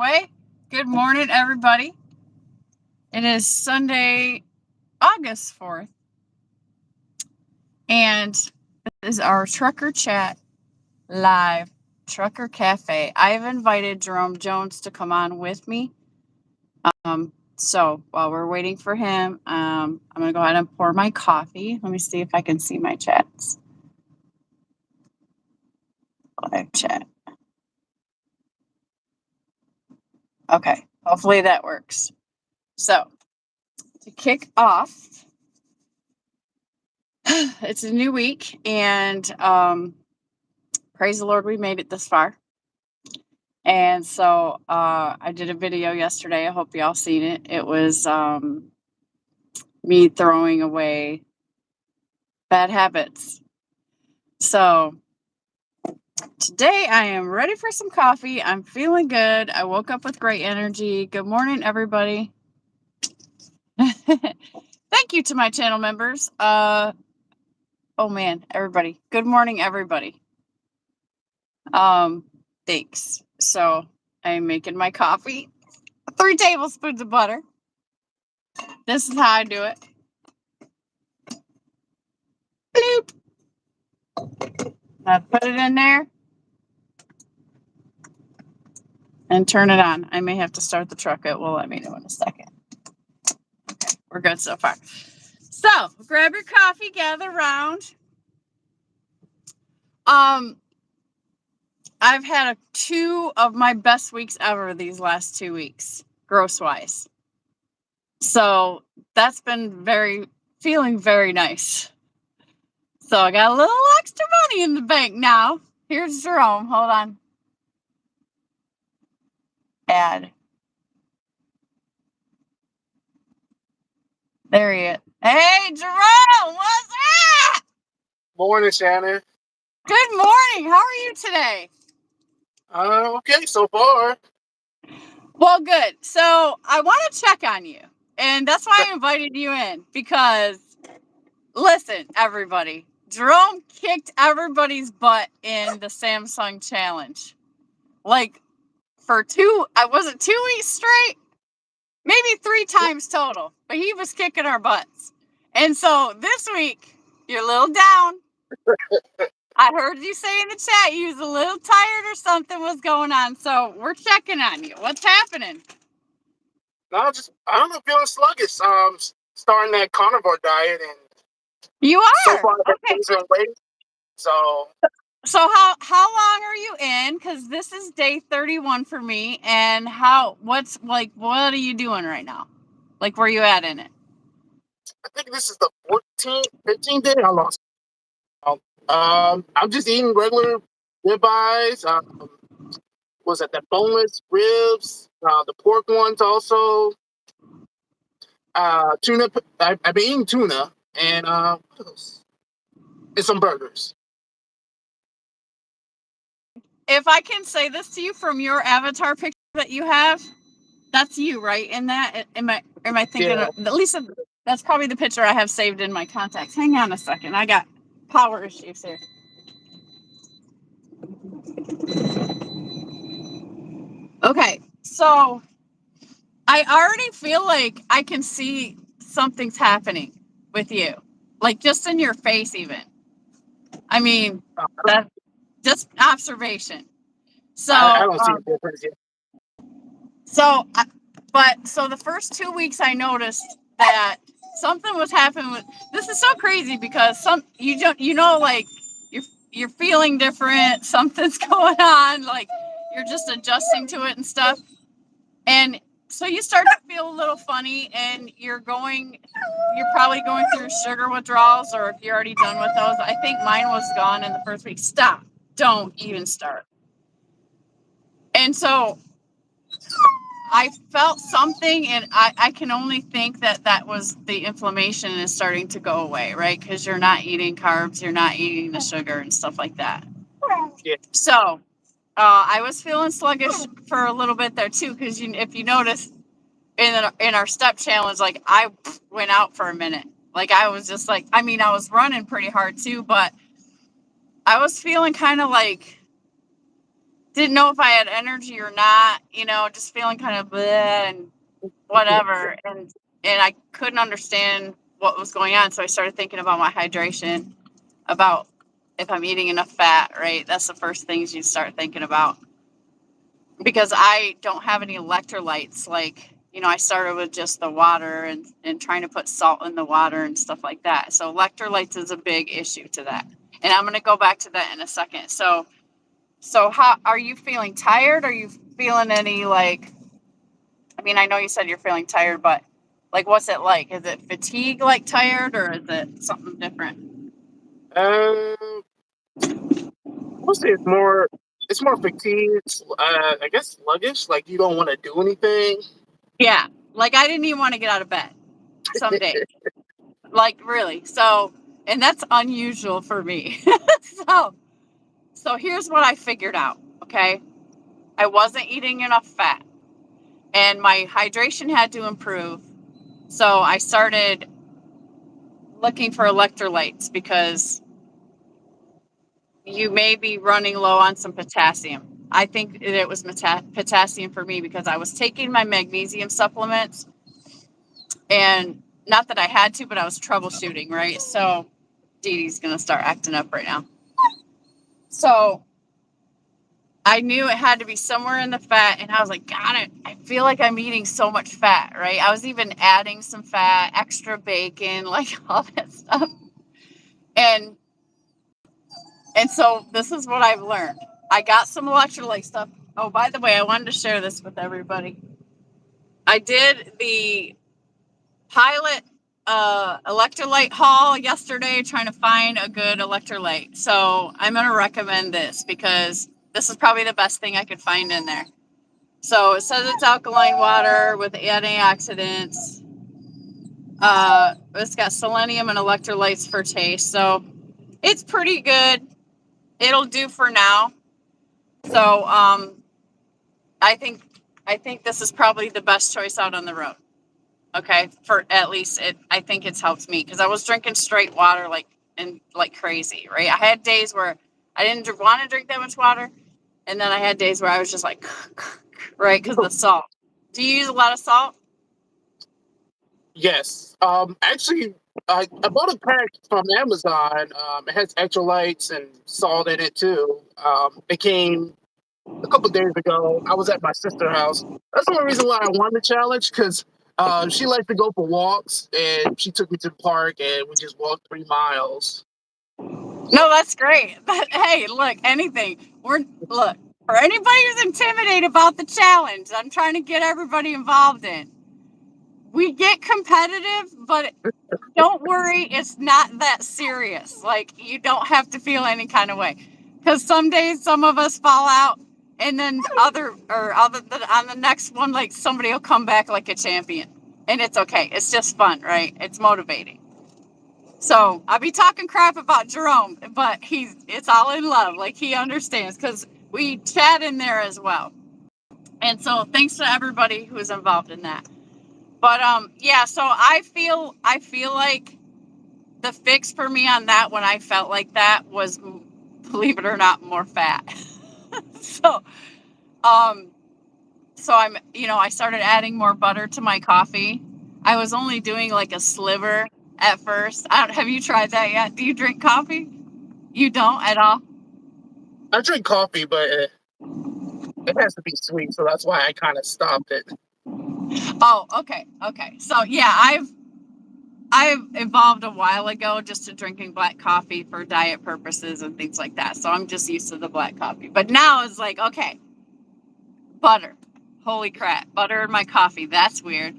way. Good morning, everybody. It is Sunday, August 4th, and this is our Trucker Chat live Trucker Cafe. I have invited Jerome Jones to come on with me. So while we're waiting for him, I'm going to go ahead and pour my coffee. Let me see if I can see my chats. Live chat. Okay, hopefully that works. So, to kick off, it's a new week, and praise the Lord we made it this far. And so I did a video yesterday. I hope y'all seen it. It was me throwing away bad habits. So today I am ready for some coffee. I'm feeling good. I woke up with great energy. Good morning, everybody. Thank you to my channel members. Oh man, everybody. Good morning, everybody. Thanks. So I'm making my coffee. 3 tablespoons of butter. This is how I do it. Bloop. I put it in there and turn it on. I may have to start the truck. It will let me know in a second. Okay, we're good so far. So grab your coffee, gather around. I've had 2 of my best weeks ever these last 2 weeks, gross-wise. So that's been feeling very nice. So I got a little extra money in the bank now. Here's Jerome. Hold on. Add. There he is. Hey, Jerome, what's up? Morning, Shannon. Good morning. How are you today? Okay, so far. Well, good. So I want to check on you. And that's why I invited you in. Because, listen, everybody. Jerome kicked everybody's butt in the Samsung challenge. Like, for 2 weeks straight? Maybe 3 times total. But he was kicking our butts. And so this week, you're a little down. I heard you say in the chat you was a little tired or something was going on. So we're checking on you. What's happening? No, I don't know, feeling sluggish. Starting that carnivore diet, and you are. So far, Okay. So how long are you in? Because this is day 31 for me. And what are you doing right now? Like, where are you at in it? I think this is the 14th, 15th day. I lost. I'm just eating regular ribeyes. Was it the boneless ribs? The pork ones also. Tuna. I've been eating tuna and what else? And some burgers. If I can say this to you from your avatar picture that you have, that's you, right? In that, am I thinking? Yeah. At least that's probably the picture I have saved in my contacts. Hang on a second, I got power issues here. Okay, so I already feel like I can see something's happening with you, like just in your face, even. I mean, that's just observation. So I don't see a difference yet. So the first 2 weeks I noticed that something was happening with. This is so crazy because like you're feeling different. Something's going on. Like you're just adjusting to it and stuff. And so you start to feel a little funny, and you're probably going through sugar withdrawals, or if you're already done with those. I think mine was gone in the first week. Stop. Don't even start. And so I felt something, and I can only think that was the inflammation is starting to go away, right? Because you're not eating carbs, you're not eating the sugar and stuff like that. Yeah. So I was feeling sluggish for a little bit there too, because if you notice in our step challenge, like I went out for a minute. Like I was just like, I was running pretty hard too, but I was feeling kind of like didn't know if I had energy or not, just feeling kind of bleh and whatever. And I couldn't understand what was going on. So I started thinking about my hydration, about if I'm eating enough fat, right? That's the first things you start thinking about. Because I don't have any electrolytes. Like, I started with just the water and trying to put salt in the water and stuff like that. So electrolytes is a big issue to that. And I'm going to go back to that in a second. So how are you feeling tired? Are you feeling any I know you said you're feeling tired, but what's it like? Is it fatigue like tired or is it something different? Um, we'll say it's more fatigued. I guess sluggish. Like you don't want to do anything. Yeah. Like I didn't even want to get out of bed some days. Like really. So, and that's unusual for me. So here's what I figured out. Okay. I wasn't eating enough fat and my hydration had to improve. So I started looking for electrolytes because you may be running low on some potassium. I think it was potassium for me because I was taking my magnesium supplements and not that I had to, but I was troubleshooting, right? So Dee Dee's going to start acting up right now. So I knew it had to be somewhere in the fat and I was like, God, I feel like I'm eating so much fat, right? I was even adding some fat, extra bacon, like all that stuff. And so this is what I've learned. I got some electrolyte stuff. Oh, by the way, I wanted to share this with everybody. I did the pilot electrolyte haul yesterday trying to find a good electrolyte. So I'm going to recommend this because this is probably the best thing I could find in there. So it says it's alkaline water with antioxidants. It's got selenium and electrolytes for taste. So it's pretty good. It'll do for now. So I think this is probably the best choice out on the road. Okay, for at least I think it's helped me because I was drinking straight water like crazy, right? I had days where I didn't want to drink that much water, and then I had days where I was just like, right, because of the salt. Do you use a lot of salt? Yes. Actually, I bought a pack from Amazon. It has electrolytes and salt in it too. It came a couple days ago. I was at my sister's house. That's the only reason why I won the challenge because she likes to go for walks, and she took me to the park, and we just walked 3 miles. No, that's great. But hey, look, look for anybody who's intimidated about the challenge. I'm trying to get everybody involved in. We get competitive, but don't worry, it's not that serious. Like you don't have to feel any kind of way, because some days some of us fall out, and then on the next one, like somebody will come back like a champion, and it's okay. It's just fun, right? It's motivating. So I'll be talking crap about Jerome, but it's all in love. Like he understands because we chat in there as well. And so thanks to everybody who is involved in that. But yeah, so I feel like the fix for me on that when I felt like that was, believe it or not, more fat. so I'm I started adding more butter to my coffee. I was only doing like a sliver at first. Have you tried that yet? Do you drink coffee? You don't at all? I drink coffee, but it has to be sweet, so that's why I kind of stopped it. Oh, okay. So yeah, I've evolved a while ago just to drinking black coffee for diet purposes and things like that. So I'm just used to the black coffee. But now it's like, okay, butter. Holy crap, butter in my coffee. That's weird.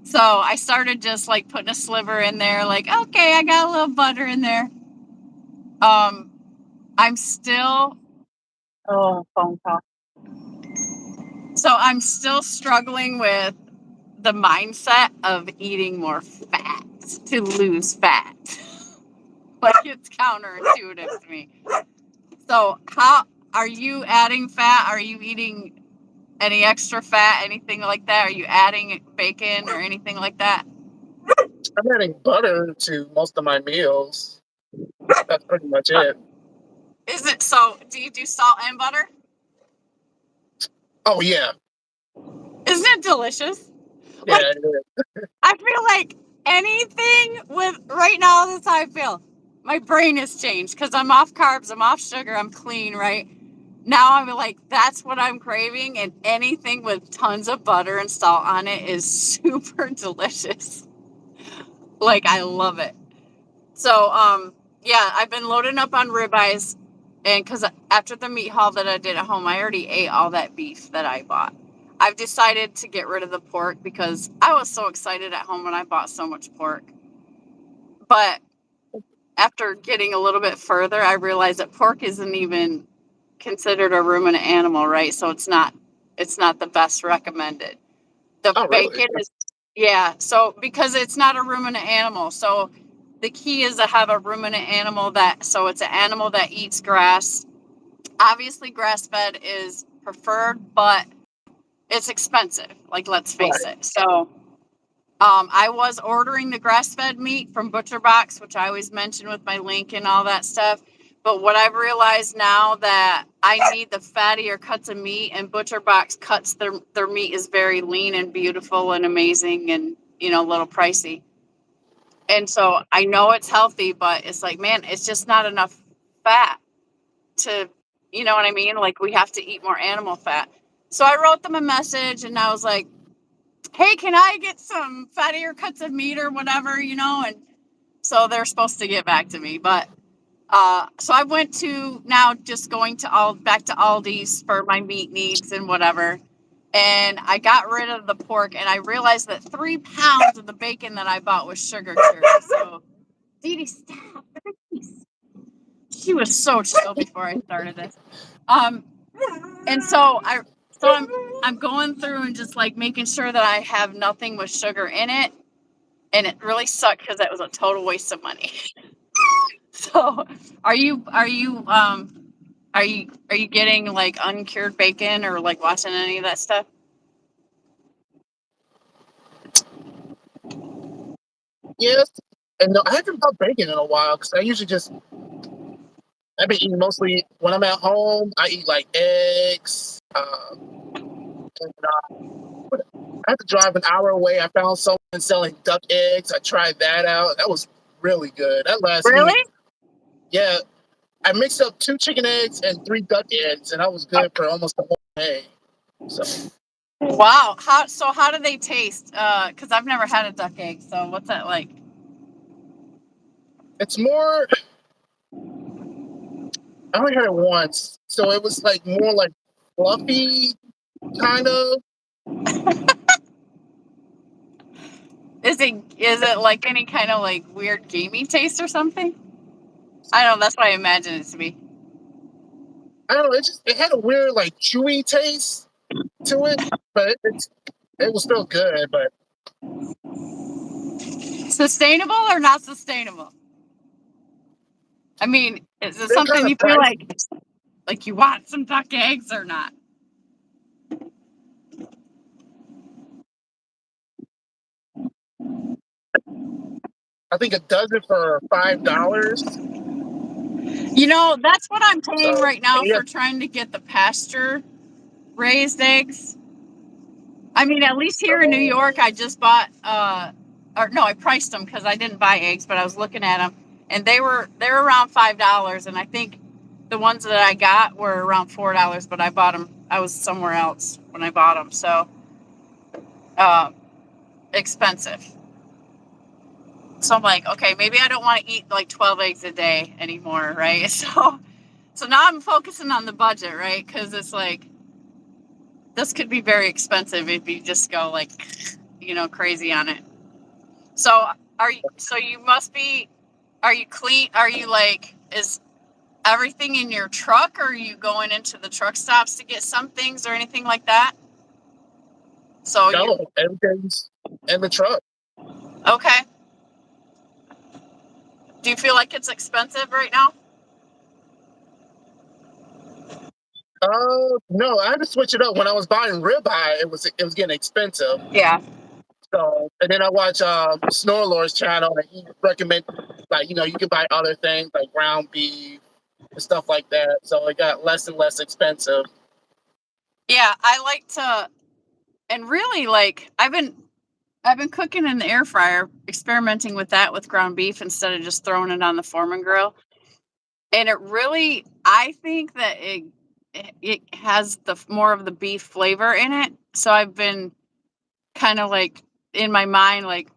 So I started just like putting a sliver in there, like, okay, I got a little butter in there. I'm still phone call. So I'm still struggling with the mindset of eating more fat to lose fat. Like it's counterintuitive to me. So how are you adding fat? Are you eating any extra fat, anything like that? Are you adding bacon or anything like that? I'm adding butter to most of my meals. That's pretty much it. Is it so? Do you do salt and butter? Oh yeah, Isn't it delicious? yeah. Like, It is. I feel like anything with right now, that's how I feel. My brain has changed because I'm off carbs, I'm off sugar, I'm clean, right? Now I'm like, that's what I'm craving, and anything with tons of butter and salt on it is super delicious. Like, I love it. So, yeah, I've been loading up on ribeyes, and because after the meat haul that I did at home, I already ate all that beef that I bought. I've decided to get rid of the pork because I was so excited at home when I bought so much pork. But after getting a little bit further, I realized that pork isn't even considered a ruminant animal, right? So it's not the best recommended. The Oh really? bacon is, yeah. So because it's not a ruminant animal, so the key is to have a ruminant animal so it's an animal that eats grass. Obviously, grass fed is preferred, but it's expensive. Like, let's face Right. it. So I was ordering the grass-fed meat from Butcherbox, which I always mention with my link and all that stuff. But what I've realized now that I need the fattier cuts of meat, and Butcherbox cuts their meat is very lean and beautiful and amazing, and a little pricey. And so I know it's healthy, but it's like, man, it's just not enough fat to, you know what I mean? Like, we have to eat more animal fat. So I wrote them a message, and I was like, hey, can I get some fattier cuts of meat or whatever, And so they're supposed to get back to me. But so I went to now just going to back to Aldi's for my meat needs and whatever. And I got rid of the pork, and I realized that 3 pounds of the bacon that I bought was sugar cured. So, Dee Dee, stop. Please. She was so chill before I started this. Um, and so I'm going through and just like making sure that I have nothing with sugar in it, and it really sucked because that was a total waste of money. So, are you getting like uncured bacon or like watching any of that stuff? Yes. And no, I haven't bought bacon in a while because I've been eating mostly when I'm at home. I eat like eggs. And, I had to drive an hour away. I found someone selling duck eggs. I tried that out. That was really good. That lasted me. Really? Yeah, I mixed up 2 chicken eggs and 3 duck eggs, and I was good for almost a whole day. So Wow. How do they taste? Because I've never had a duck egg. So what's that like? it's more. I only had it once, so it was like more like fluffy, kind of. Is it like any kind of like weird gamey taste or something? I don't know. That's what I imagine it to be. I don't know. It had a weird like chewy taste to it, but it was still good. But Sustainable or not sustainable? I mean, is it they're something kind of you feel pricey. like you want some duck eggs or not? I think a dozen for $5. That's what I'm paying So right now yeah, for trying to get the pasture raised eggs. I mean, at least here in New so York, I just bought, or no, I priced them because I didn't buy eggs, but I was looking at them, and they're around $5, and I think the ones that I got were around $4, but I bought them. I was somewhere else when I bought them, so uh, expensive. So I'm like, okay, maybe I don't want to eat like 12 eggs a day anymore, right? So now I'm focusing on the budget, right? Because it's like this could be very expensive if you just go like, crazy on it. So you must be, are you clean? Are you like, is everything in your truck, or are you going into the truck stops to get some things or anything like that? So no, everything's in the truck. okay. Do you feel like it's expensive right now? No, I had to switch it up. When I was buying ribeye, it was getting expensive. Yeah. So, and then I watch Snorlord's channel, and he recommend like you can buy other things like ground beef and stuff like that. So it got less and less expensive. Yeah, I like to, and really like I've been cooking in the air fryer, experimenting with that with ground beef instead of just throwing it on the Foreman grill. And it really, I think that it has the more of the beef flavor in it. So I've been kind of like in my mind, like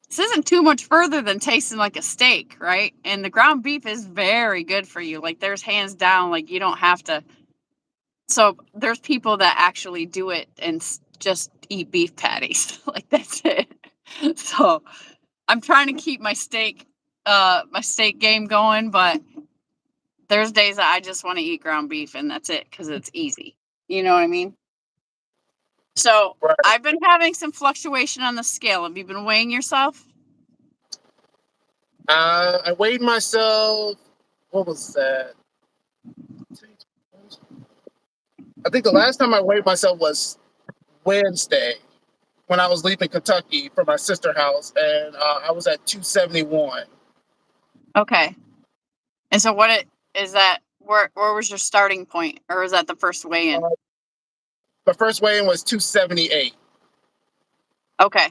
this isn't too much further than tasting like a steak, right? And the ground beef is very good for you. Like there's hands down, like you don't have to. So there's people that actually do it and just eat beef patties. Like that's it. So I'm trying to keep my steak game going, but there's days that I just want to eat ground beef and that's it because it's easy. You know what I mean? So Right. I've been having some fluctuation on the scale. Have you been weighing yourself? I weighed myself. What was that? I think the last time I weighed myself was Wednesday when I was leaving Kentucky for my sister's house, and I was at 271. Okay. And so what it is that where was your starting point? Or was that the first weigh-in? The first weigh-in was 278. Okay.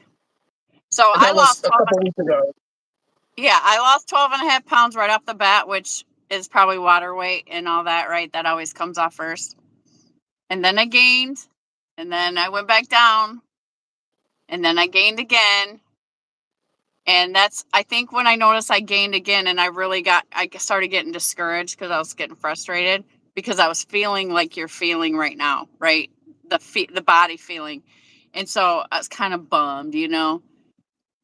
So And I that was lost a 12. couple weeks ago. Yeah, I lost 12 and a half pounds right off the bat, which is probably water weight and all that, right? That always comes off first. And then I gained, and then I went back down, and then I gained again. And that's, I think when I noticed I gained again and I started getting discouraged because I was getting frustrated because I was feeling like you're feeling right now, right? The body feeling. And so I was kind of bummed, you know?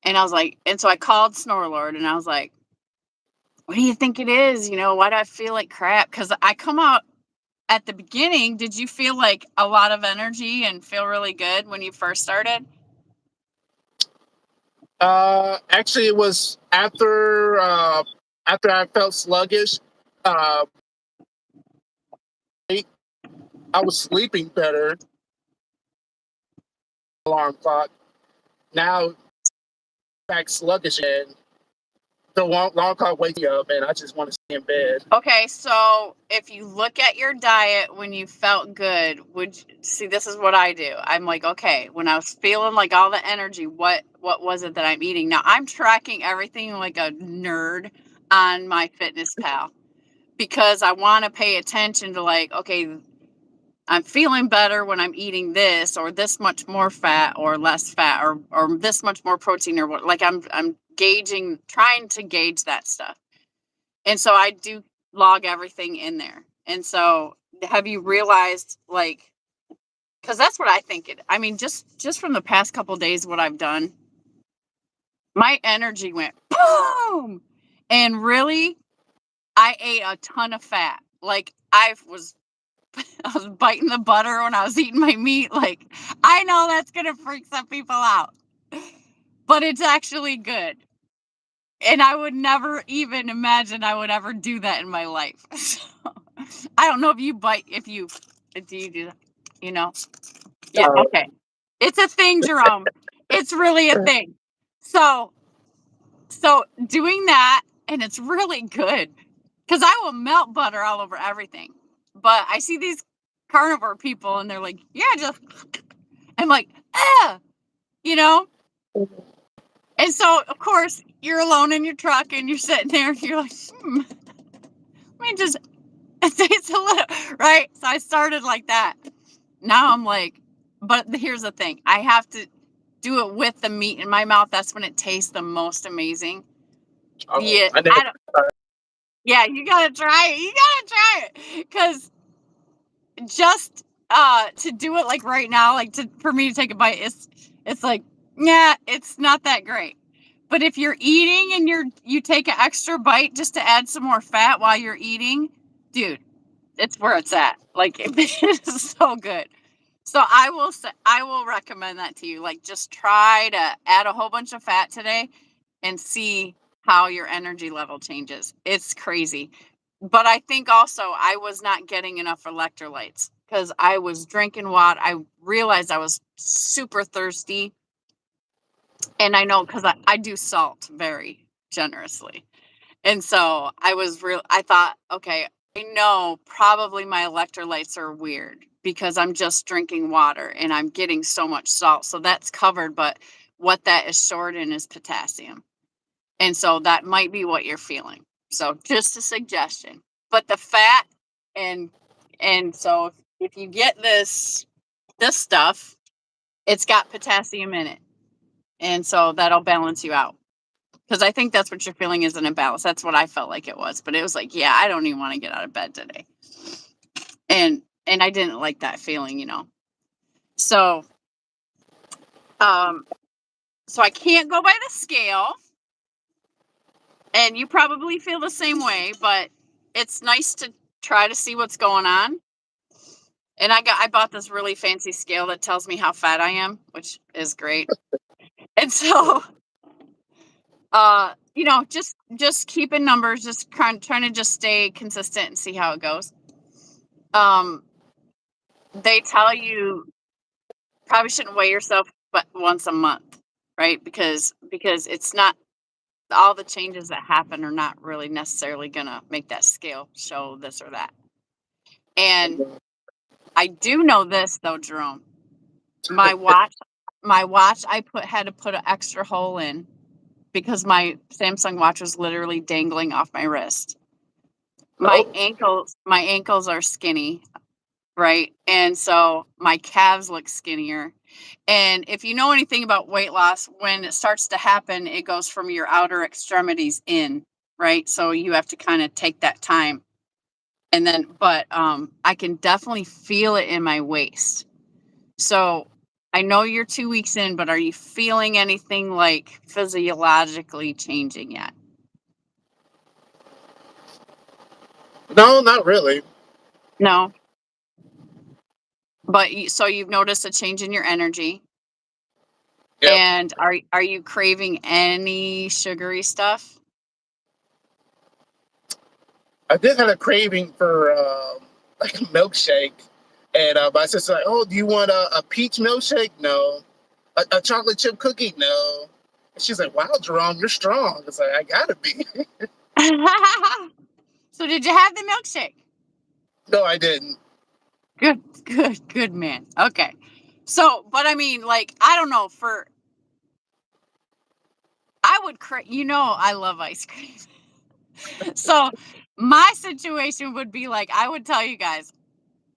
And I was like, and so I called Snorlord and I was like, what do you think it is? You know, why do I feel like crap? Because I come out at the beginning. Did you feel like a lot of energy and feel really good when you first started? Actually, it was after I felt sluggish. Uh, I was sleeping better. Alarm clock. Now back sluggish and the long clock wakes me up, and I just want to stay in bed. Okay, so if you look at your diet when you felt good, see this is what I do. I'm like, okay, when I was feeling like all the energy, what was it that I'm eating? Now I'm tracking everything like a nerd on my Fitness Pal because I want to pay attention to like, okay, I'm feeling better when I'm eating this or this much more fat or less fat or this much more protein or what, like I'm gauging, trying to gauge that stuff. And so I do log everything in there. And so have you realized like, because that's what I think I mean, just from the past couple of days, what I've done, my energy went boom. And really, I ate a ton of fat. Like I was biting the butter when I was eating my meat. Like I know that's gonna freak some people out, but it's actually good. And I would never even imagine I would ever do that in my life. So, I don't know if you do you do that? You know? Yeah, Uh, okay. It's a thing, Jerome. It's really a thing. So doing that, and it's really good because I will melt butter all over everything. But I see these carnivore people and they're like, yeah, just, I'm like, you know? And so, of course, you're alone in your truck and you're sitting there and you're like, let me just taste a little, right? So I started like that. Now I'm like, but here's the thing. I have to do it with the meat in my mouth. That's when it tastes the most amazing. Yeah, I never. yeah, you gotta try it. You gotta try it. Because just to do it like right now, like for me to take a bite, it's like, yeah, it's not that great. But if you're eating and you take an extra bite just to add some more fat while you're eating, dude, it's where it's at. Like it is so good. So I will recommend that to you. Like just try to add a whole bunch of fat today and see how your energy level changes. It's crazy. But I think also I was not getting enough electrolytes because I was drinking water. I realized I was super thirsty. And I know because I do salt very generously. And so I thought, okay, I know probably my electrolytes are weird because I'm just drinking water and I'm getting so much salt. So that's covered, but what that is short in is potassium. And so that might be what you're feeling. So just a suggestion. But the fat and so if you get this stuff, it's got potassium in it. And so that'll balance you out. Because I think that's what you're feeling is an imbalance. That's what I felt like it was. But it was like, yeah, I don't even want to get out of bed today. And I didn't like that feeling, you know. So so I can't go by the scale. And you probably feel the same way, but it's nice to try to see what's going on. And I bought this really fancy scale that tells me how fat I am, which is great. And so you know, just keeping numbers, just trying to just stay consistent and see how it goes. They tell you probably shouldn't weigh yourself but once a month, right? Because it's not all the changes that happen are not really necessarily gonna make that scale show this or that. And I do know this though, Jerome. My watch I had to put an extra hole in because my Samsung watch was literally dangling off my wrist. My ankles are skinny, right? And so my calves look skinnier. And if you know anything about weight loss, when it starts to happen, it goes from your outer extremities in, right? So you have to kind of take that time. And then, but I can definitely feel it in my waist. So I know you're 2 weeks in, but are you feeling anything like physiologically changing yet? No, not really. No. But so you've noticed a change in your energy. Yep. And are you craving any sugary stuff? I did have a craving for like a milkshake, and my sister's like, "Oh, do you want a peach milkshake? No. A chocolate chip cookie? No." And she's like, "Wow, Jerome, you're strong." It's like I gotta be. So did you have the milkshake? No, I didn't. Good man. Okay. So, but I mean, like, I don't know, I would you know, I love ice cream. So my situation would be like, I would tell you guys,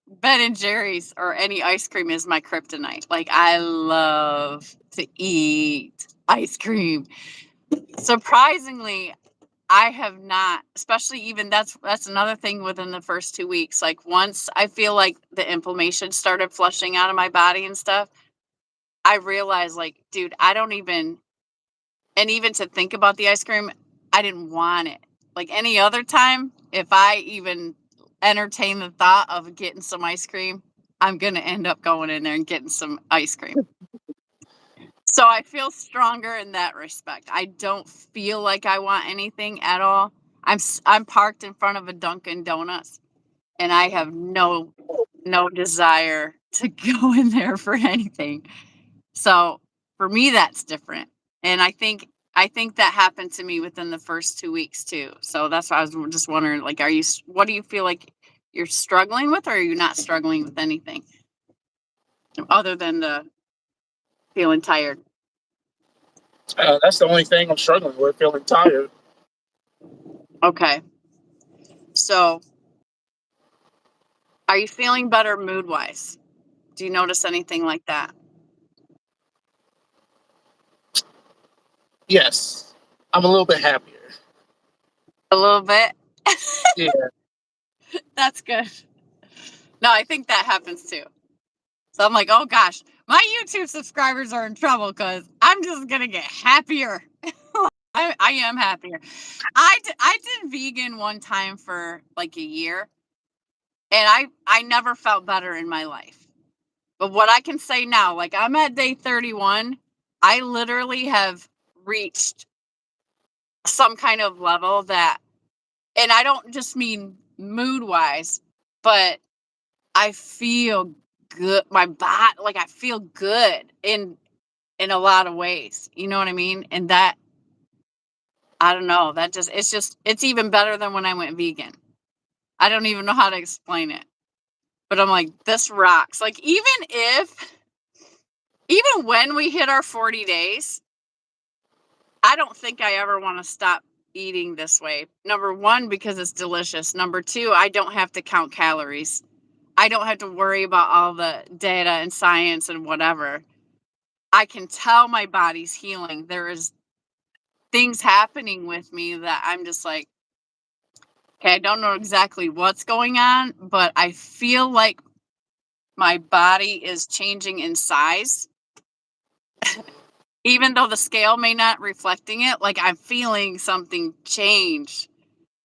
Ben and Jerry's or any ice cream is my kryptonite. Like, I love to eat ice cream. Surprisingly, I have not, especially even that's another thing within the first 2 weeks. Like, once I feel like the inflammation started flushing out of my body and stuff, I realized, like, dude, I don't even, and even to think about the ice cream, I didn't want it. Like any other time, if I even entertain the thought of getting some ice cream, I'm going to end up going in there and getting some ice cream. So I feel stronger in that respect. I don't feel like I want anything at all. I'm parked in front of a Dunkin' Donuts and I have no desire to go in there for anything. So for me that's different. And I think that happened to me within the first 2 weeks too. So that's why I was just wondering, like, what do you feel like you're struggling with, or are you not struggling with anything other than the feeling tired? That's the only thing I'm struggling with, feeling tired. Okay. So are you feeling better mood wise? Do you notice anything like that? Yes, I'm a little bit happier. A little bit? Yeah. That's good. No, I think that happens too. So I'm like, oh gosh, my YouTube subscribers are in trouble because I'm just going to get happier. I am happier. I did vegan one time for like a year and I never felt better in my life. But what I can say now, like I'm at day 31, I literally have reached some kind of level that, and I don't just mean mood wise, but I feel good. My body, like I feel good in a lot of ways. You know what I mean? And that, I don't know, that it's even better than when I went vegan. I don't even know how to explain it. But I'm like, this rocks. Like, even when we hit our 40 days, I don't think I ever want to stop eating this way. Number one, because it's delicious. Number two, I don't have to count calories. I don't have to worry about all the data and science and whatever. I can tell my body's healing. There is things happening with me that I'm just like, okay, I don't know exactly what's going on, but I feel like my body is changing in size. Even though the scale may not reflecting it, like I'm feeling something change.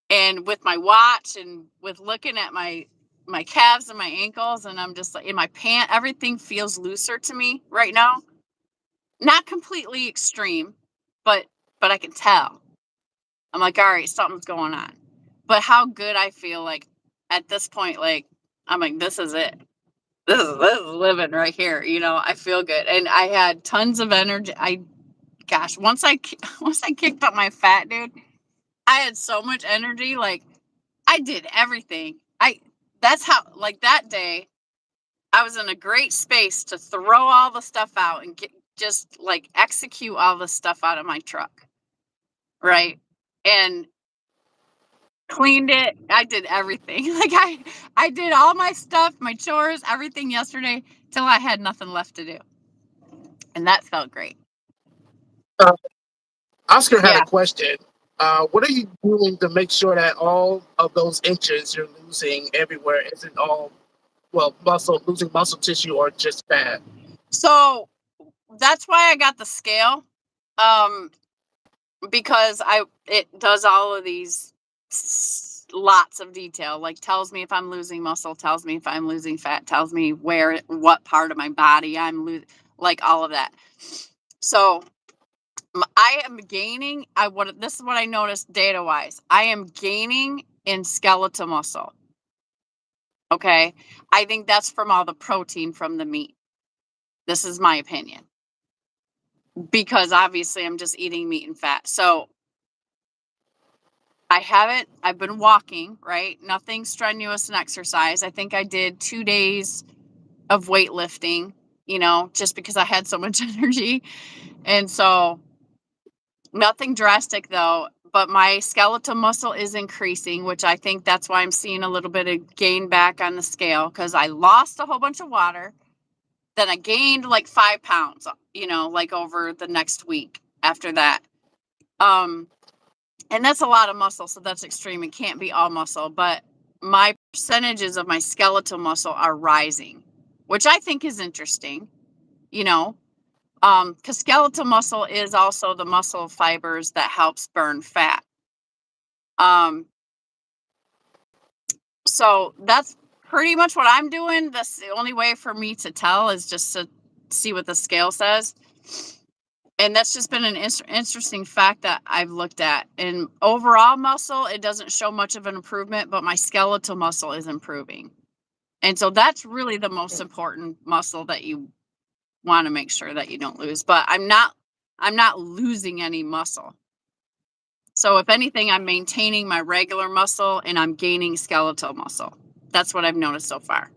And with my watch and with looking at my calves and my ankles, and I'm just like in my pant, everything feels looser to me right now. Not completely extreme, but I can tell. I'm like, all right, something's going on. But how good I feel like at this point, like I'm like, this is it. This is living right here. You know, I feel good, and I had tons of energy. Once I kicked up my fat, dude, I had so much energy. Like I did everything. That's how, like, that day I was in a great space to throw all the stuff out and just like execute all the stuff out of my truck. Right. And cleaned it. I did everything. Like I did all my stuff, my chores, everything yesterday till I had nothing left to do. And that felt great. Oscar had Yeah. a question. What are you doing to make sure that all of those inches you're losing everywhere isn't all, well, losing muscle tissue or just fat? So that's why I got the scale. Because it does all of these lots of detail, like tells me if I'm losing muscle, tells me if I'm losing fat, tells me what part of my body I'm losing, like all of that. So I am gaining. This is what I noticed data wise. I am gaining in skeletal muscle. Okay, I think that's from all the protein from the meat. This is my opinion, because obviously I'm just eating meat and fat. So I've been walking, right? Nothing strenuous in exercise. I think I did 2 days of weightlifting, just because I had so much energy. And so nothing drastic though, but my skeletal muscle is increasing, which I think that's why I'm seeing a little bit of gain back on the scale, because I lost a whole bunch of water. Then I gained like 5 pounds, like over the next week after that. And that's a lot of muscle, so that's extreme. It can't be all muscle, but my percentages of my skeletal muscle are rising, which I think is interesting, because skeletal muscle is also the muscle fibers that helps burn fat. So that's pretty much what I'm doing. That's the only way for me to tell, is just to see what the scale says. And that's just been an interesting fact that I've looked at. And overall muscle, it doesn't show much of an improvement, but my skeletal muscle is improving. And so that's really the most important muscle that you want to make sure that you don't lose. But I'm not losing any muscle. So if anything, I'm maintaining my regular muscle and I'm gaining skeletal muscle. That's what I've noticed so far,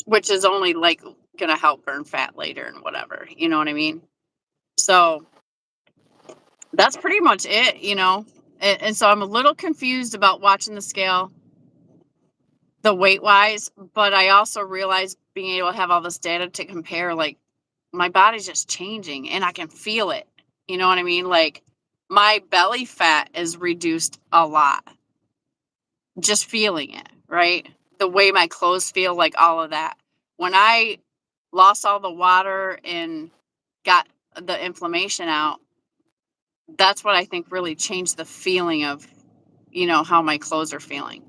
which is only like going to help burn fat later and whatever. You know what I mean? So that's pretty much it, and so I'm a little confused about watching the scale, the weight wise, but I also realize being able to have all this data to compare, like my body's just changing and I can feel it. You know what I mean? Like my belly fat is reduced a lot. Just feeling it, right? The way my clothes feel, like all of that. When I lost all the water and got the inflammation out, that's what I think really changed the feeling of, how my clothes are feeling.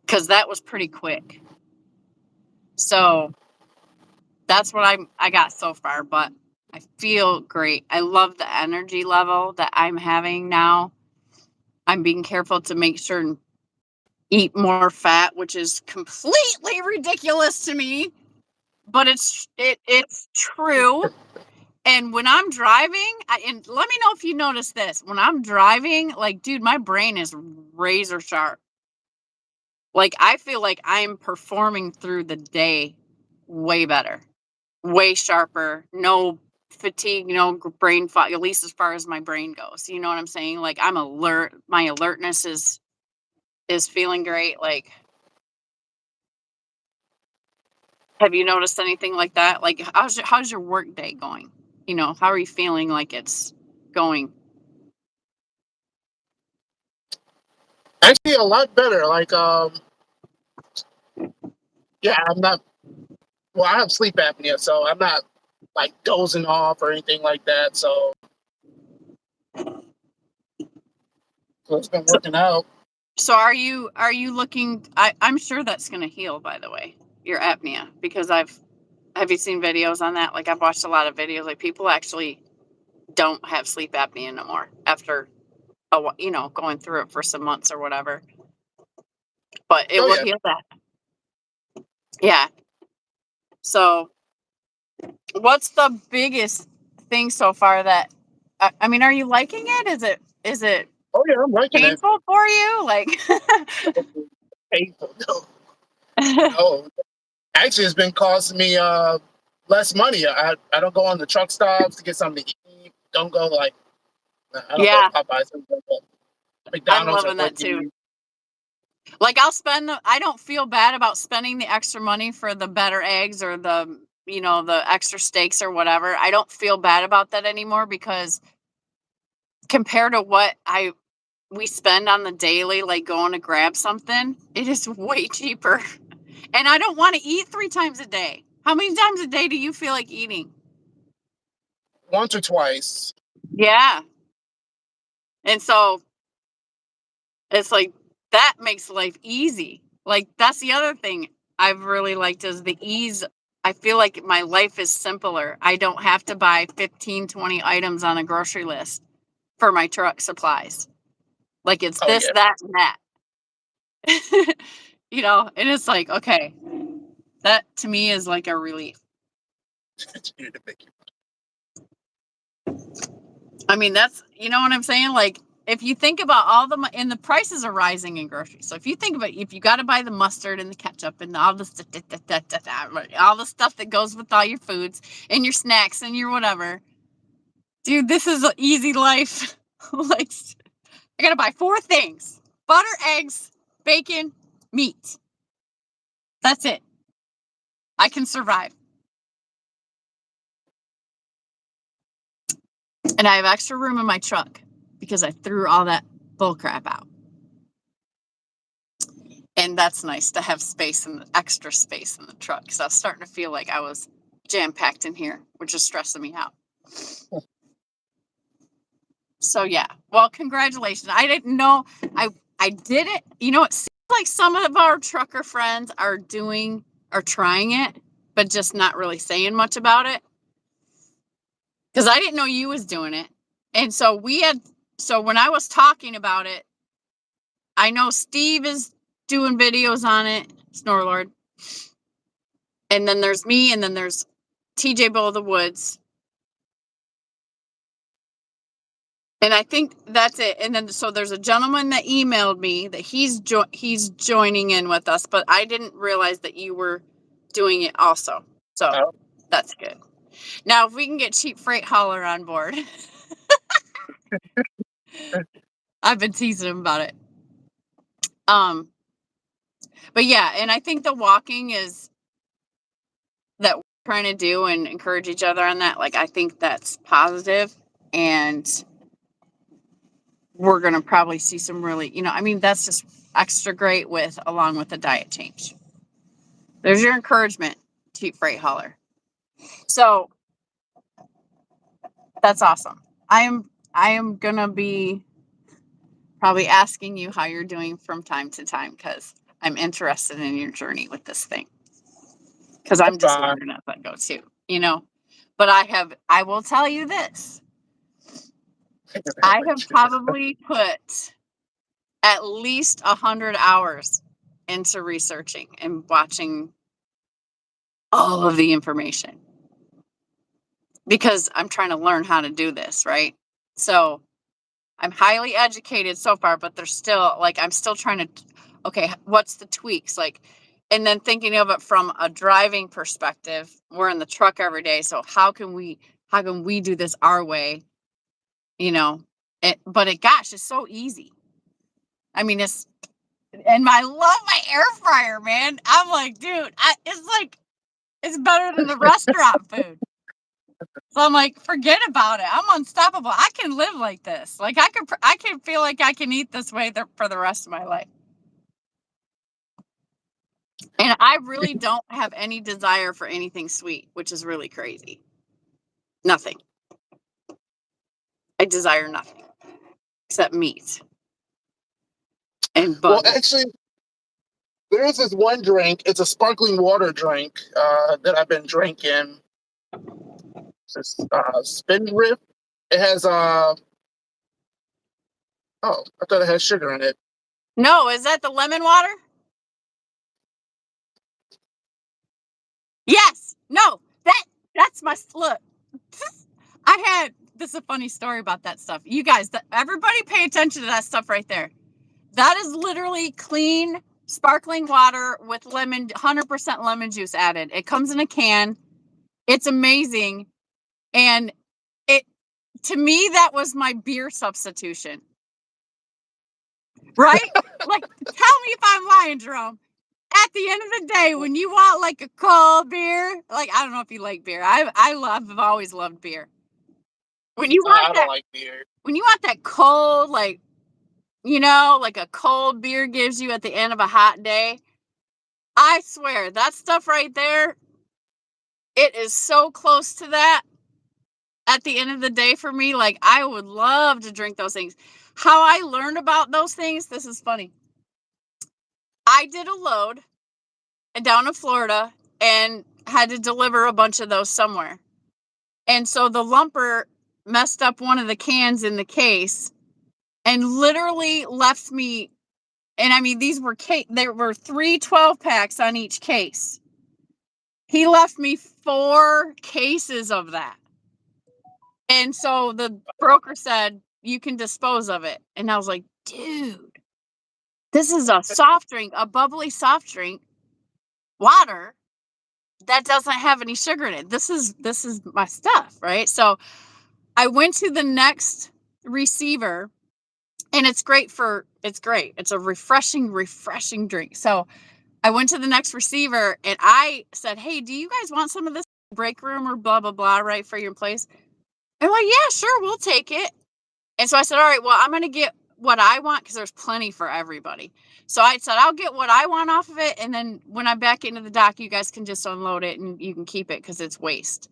Because that was pretty quick. So that's what I got so far, but I feel great. I love the energy level that I'm having now. I'm being careful to make sure and eat more fat, which is completely ridiculous to me, but it's true. And when I'm driving, and let me know if you notice this, when I'm driving, like, dude, my brain is razor sharp. Like, I feel like I'm performing through the day way better, way sharper, no fatigue, no brain fog, at least as far as my brain goes. You know what I'm saying? Like, I'm alert. My alertness is feeling great. Like, have you noticed anything like that? Like, how's your work day going? You know, how are you feeling like it's going? Actually, a lot better. Like, yeah, I'm not. Well, I have sleep apnea, so I'm not like dozing off or anything like that. So it's been So, working out. so are you looking? I'm sure that's going to heal. By the way, your apnea, because have you seen videos on that? Like, I've watched a lot of videos. Like, people actually don't have sleep apnea no more after going through it for some months or whatever. But it Oh will yeah. heal that. Yeah. So, what's the biggest thing so far that? I mean, are you liking it? Is it Oh yeah, I'm liking it. painful for you? Like, Painful. No, no. Actually, it's been costing me less money. I don't go on the truck stops to get something to eat. Don't go like I don't go yeah, to Popeyes. I don't go to I'm McDonald's or loving that too. Wendy's. Like, I don't feel bad about spending the extra money for the better eggs or the extra steaks or whatever. I don't feel bad about that anymore because compared to what we spend on the daily, like going to grab something, it is way cheaper. And I don't want to eat 3 times a day. How many times a day do you feel like eating? Once or twice. Yeah. And so it's like that makes life easy. Like, that's the other thing I've really liked is the ease. I feel like my life is simpler. I don't have to buy 15, 20 items on a grocery list for my truck supplies. Like, it's Oh this, yeah. that, and that. And it's like, okay, that to me is like a relief. I mean, that's, you know what I'm saying? Like, if you think about and the prices are rising in groceries. So if you think about, if you got to buy the mustard and the ketchup and all this, all the stuff that goes with all your foods and your snacks and your whatever, dude, this is an easy life. Like, I got to buy 4 things: butter, eggs, bacon, meat. That's it. I can survive. And I have extra room in my truck because I threw all that bull crap out. And that's nice to have extra space in the truck, because I was starting to feel like I was jam-packed in here, which is stressing me out. So yeah, well, congratulations. I didn't know I did it. It seems like some of our trucker friends are trying it, but just not really saying much about it. Because I didn't know you was doing it. And so when I was talking about it, I know Steve is doing videos on it, Snorlord. And then there's me, and then there's TJ Bow of the Woods. And I think that's it. And then so there's a gentleman that emailed me that he's joining in with us, but I didn't realize that you were doing it also. So Oh, that's good. Now, if we can get Cheap Freight Hauler on board. I've been teasing him about it. But yeah, and I think the walking is that we're trying to do and encourage each other on that. Like, I think that's positive, and we're going to probably see some really, that's just extra great along with the diet change. There's your encouragement, Cheap Freight Hauler. So that's awesome. I am going to be probably asking you how you're doing from time to time, because I'm interested in your journey with this thing. Because I'm just fine. learning as I go too, But I will tell you this. I have probably put at least 100 hours into researching and watching all of the information, because I'm trying to learn how to do this, right? So I'm highly educated so far, but there's still, like, I'm still trying to okay, what's the tweaks? Like, and then thinking of it from a driving perspective, we're in the truck every day. So how can we do this our way? You know, gosh, it's so easy. I mean, and I love my air fryer, man. I'm like, dude, it's better than the restaurant food. So I'm like, forget about it. I'm unstoppable. I can live like this. Like I can feel like I can eat this way for the rest of my life. And I really don't have any desire for anything sweet, which is really crazy. Nothing. I desire nothing except meat and butter. Well, actually, there is this one drink. It's a sparkling water drink that I've been drinking. It's Spindrift. It has I thought it had sugar in it. No, is that the lemon water? Yes. No, that's my look. This is a funny story about that stuff. You guys, everybody pay attention to that stuff right there. That is literally clean, sparkling water with 100% lemon juice added. It comes in a can. It's amazing. And to me, that was my beer substitution. Right? Like, tell me if I'm lying, Jerome. At the end of the day, when you want like a cold beer, like, I don't know if you like beer. I've always loved beer. When you want I don't like beer. When you want that cold, like, like a cold beer gives you at the end of a hot day, I swear that stuff right there, it is so close to that at the end of the day for me. Like, I would love to drink those things. How I learned about those things, this is funny. I did a load down in Florida and had to deliver a bunch of those somewhere. And so the lumper messed up one of the cans in the case and literally left me, and I mean, there were 3 12-packs on each case. He left me 4 cases of that. And so the broker said, you can dispose of it. And I was like, dude, this is a soft drink, a bubbly soft drink, water that doesn't have any sugar in it. This is my stuff, right? So I went to the next receiver, and it's great. It's a refreshing drink. So I went to the next receiver and I said, hey, do you guys want some of this break room or blah, blah, blah, right, for your place? And like, yeah, sure, we'll take it. And so I said, all right, well, I'm going to get what I want because there's plenty for everybody. So I said, I'll get what I want off of it. And then when I'm back into the dock, you guys can just unload it and you can keep it because it's waste.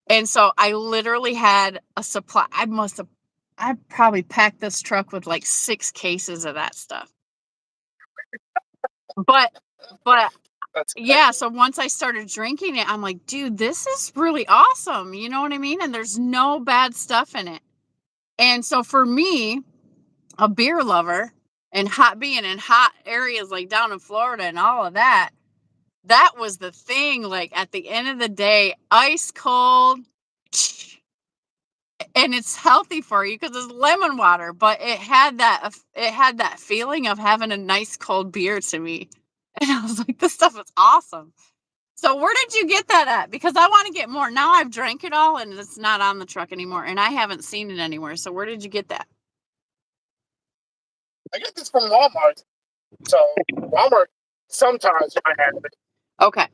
And so I literally had a supply. I probably packed this truck with like 6 cases of that stuff. But yeah, so once I started drinking it, I'm like, dude, this is really awesome. You know what I mean? And there's no bad stuff in it. And so for me, a beer lover and being in hot areas like down in Florida and all of that was the thing. Like, at the end of the day, ice cold, and it's healthy for you because it's lemon water, but it had that feeling of having a nice cold beer to me. And I was like, this stuff is awesome. So where did you get that at? Because I want to get more. Now I've drank it all and it's not on the truck anymore, and I haven't seen it anywhere. So where did you get that? I get this from Walmart. So Walmart sometimes might have it. Okay.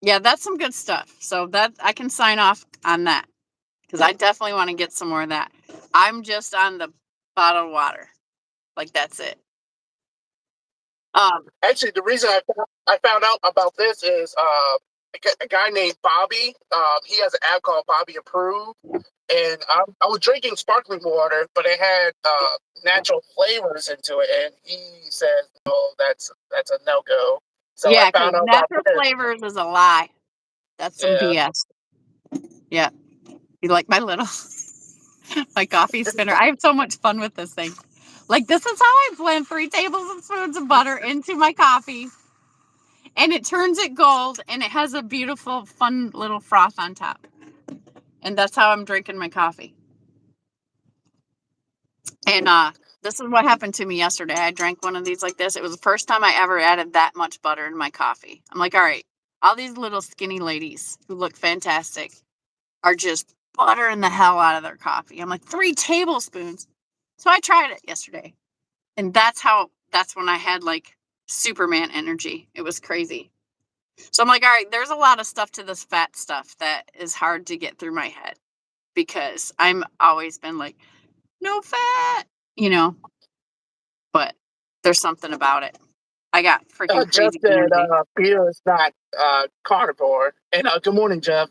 Yeah, that's some good stuff. So that I can sign off on that because I definitely want to get some more of that. I'm just on the bottled water. Like, that's it. Actually, the reason I found out about this is a guy named Bobby. He has an app called Bobby Approved, and I was drinking sparkling water, but it had natural flavors into it, and he says, "No, that's a no go." So yeah, I found out natural about flavors is a lie. That's some BS. Yeah, you like my little my coffee spinner? I have so much fun with this thing. Like, this is how I blend 3 tablespoons of butter into my coffee. And it turns it gold, and it has a beautiful, fun little froth on top. And that's how I'm drinking my coffee. And this is what happened to me yesterday. I drank one of these like this. It was the first time I ever added that much butter in my coffee. I'm like, all right, all these little skinny ladies who look fantastic are just buttering the hell out of their coffee. I'm like, 3 tablespoons. So I tried it yesterday. And that's when I had like Superman energy. It was crazy. So I'm like, all right, there's a lot of stuff to this fat stuff that is hard to get through my head because I'm always been like, no fat, but there's something about it. I got freaking Jeff crazy said energy. Peter is not carnivore. And good morning, Jeff.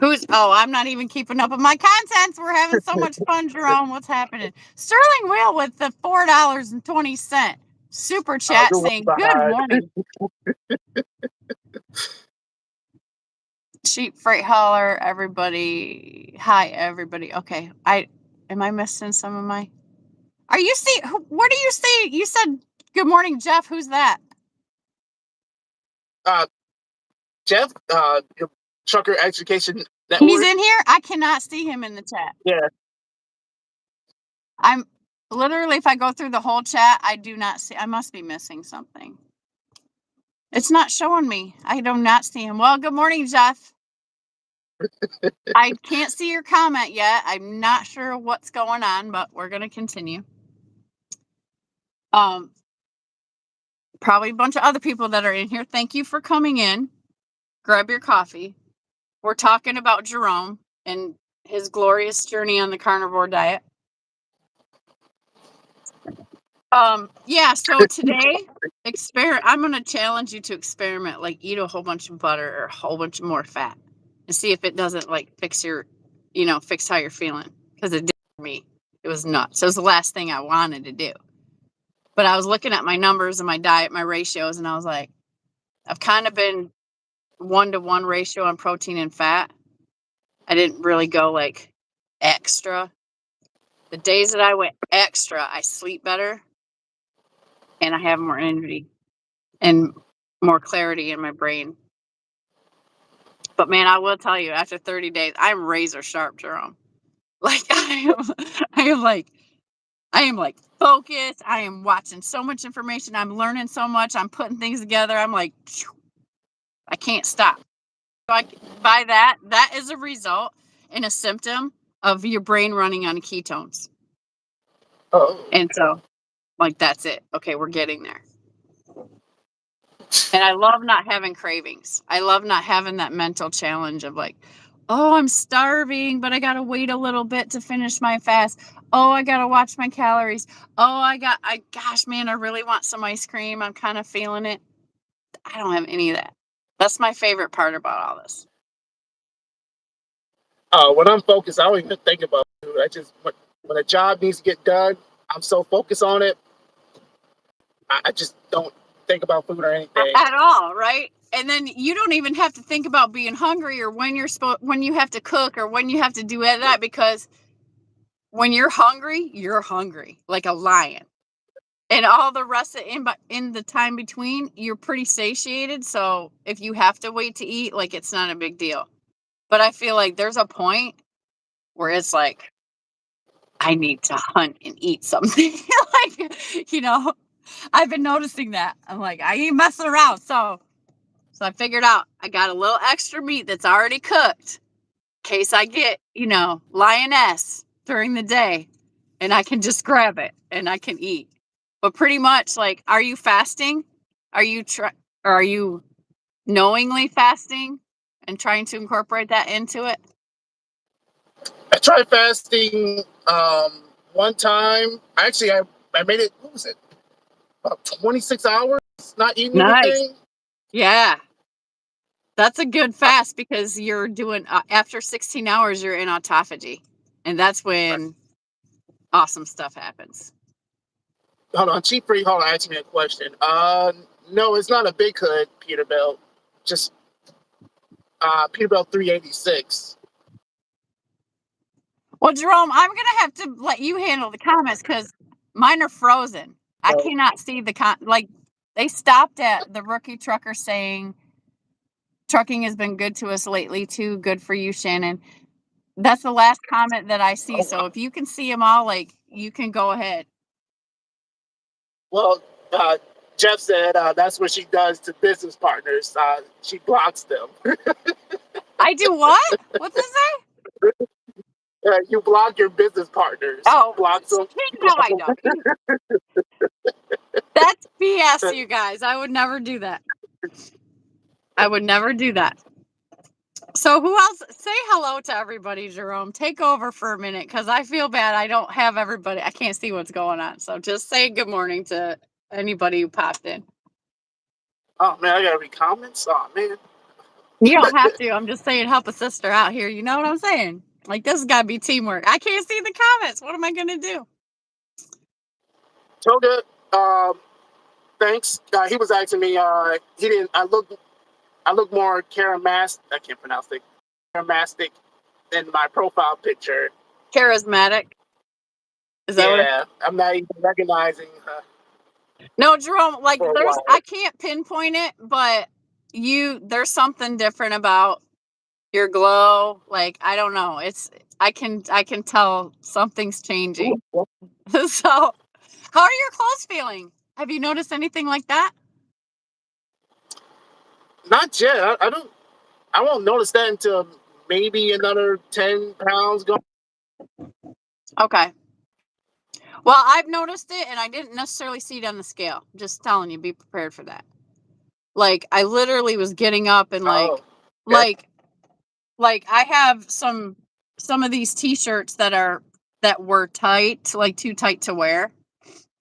I'm not even keeping up with my contents. We're having so much fun, Jerome. What's happening? Sterling Will with the $4.20 super chat You're saying, good behind. morning. Cheap freight hauler, everybody. Hi, everybody. Okay. Am I missing some of my, what do you see? You said, good morning, Jeff. Who's that? Jeff, your Trucker Education Network. He's in here. I cannot see him in the chat. Yeah. I'm literally, if I go through the whole chat, I do not see. I must be missing something. It's not showing me. I do not see him. Well, good morning, Jeff. I can't see your comment yet. I'm not sure what's going on, but we're going to continue. Probably a bunch of other people that are in here. Thank you for coming in. Grab your coffee. We're talking about Jerome and his glorious journey on the carnivore diet. Yeah, so today, I'm going to challenge you to experiment, like eat a whole bunch of butter or a whole bunch more fat and see if it doesn't like fix how you're feeling. Because it did for me. It was nuts. It was the last thing I wanted to do. But I was looking at my numbers and my diet, my ratios, and I was like, I've kind of been 1-to-1 ratio on protein and fat. I didn't really go like extra. The days that I went extra, I sleep better and I have more energy and more clarity in my brain. But man, I will tell you, after 30 days, I'm razor sharp, Jerome. Like I am like focused. I am watching so much information. I'm learning so much. I'm putting things together. I'm like, I can't stop. So by that is a result and a symptom of your brain running on ketones. Oh. And so, like, that's it. Okay, we're getting there. And I love not having cravings. I love not having that mental challenge of like, oh, I'm starving, but I got to wait a little bit to finish my fast. Oh, I got to watch my calories. Oh, gosh, man, I really want some ice cream. I'm kind of feeling it. I don't have any of that. That's my favorite part about all this. When I'm focused, I don't even think about food. When a job needs to get done, I'm so focused on it. I just don't think about food or anything at all, right? And then you don't even have to think about being hungry or when you have to cook or when you have to do that, because when you're hungry like a lion. And all the rest of in the time between, you're pretty satiated. So if you have to wait to eat, like, it's not a big deal. But I feel like there's a point where it's like, I need to hunt and eat something. Like, I've been noticing that. I'm like, I ain't messing around. So I figured out I got a little extra meat that's already cooked in case I get, lioness during the day, and I can just grab it and I can eat. But pretty much, like, are you fasting? Are you knowingly fasting and trying to incorporate that into it? I tried fasting one time. Actually, I made it, what was it? About 26 hours not eating anything. Yeah. That's a good fast because you're doing, after 16 hours, you're in autophagy. And that's when awesome stuff happens. Hold on, Chief Free Hall asked me a question. No, it's not a big hood Peterbilt. Just Peterbilt 386. Well, Jerome, I'm gonna have to let you handle the comments because mine are frozen. I cannot see the they stopped at the rookie trucker saying trucking has been good to us lately too. Good for you, Shannon. That's the last comment that I see. So if you can see them all, like, you can go ahead. Well, Jeff said that's what she does to business partners. She blocks them. I do what? What's this say? You block your business partners. Oh, Block them. no, I don't. That's BS, you guys. I would never do that. I would never do that. So who else? Say hello to everybody, Jerome. Take over for a minute because I feel bad. I don't have everybody. I can't see what's going on. So just say good morning to anybody who popped in. Oh, man, I got to read comments? Oh, man. You don't have to. I'm just saying help a sister out here. You know what I'm saying? Like, this has got to be teamwork. I can't see the comments. What am I going to do? Toga, thanks. He was asking me, he didn't, I look more charismatic. I can't pronounce it. Charismatic in my profile picture. Charismatic. Is that what I'm not even recognizing her. No, Jerome, like I can't pinpoint it, but there's something different about your glow. Like, I don't know. I can tell something's changing. So how are your clothes feeling? Have you noticed anything like that? Not yet. I won't notice that until maybe another 10 pounds go. Okay. Well, I've noticed it, and I didn't necessarily see it on the scale. I'm just telling you, be prepared for that. Like, I literally was getting up and like I have some of these t-shirts that were tight, like too tight to wear.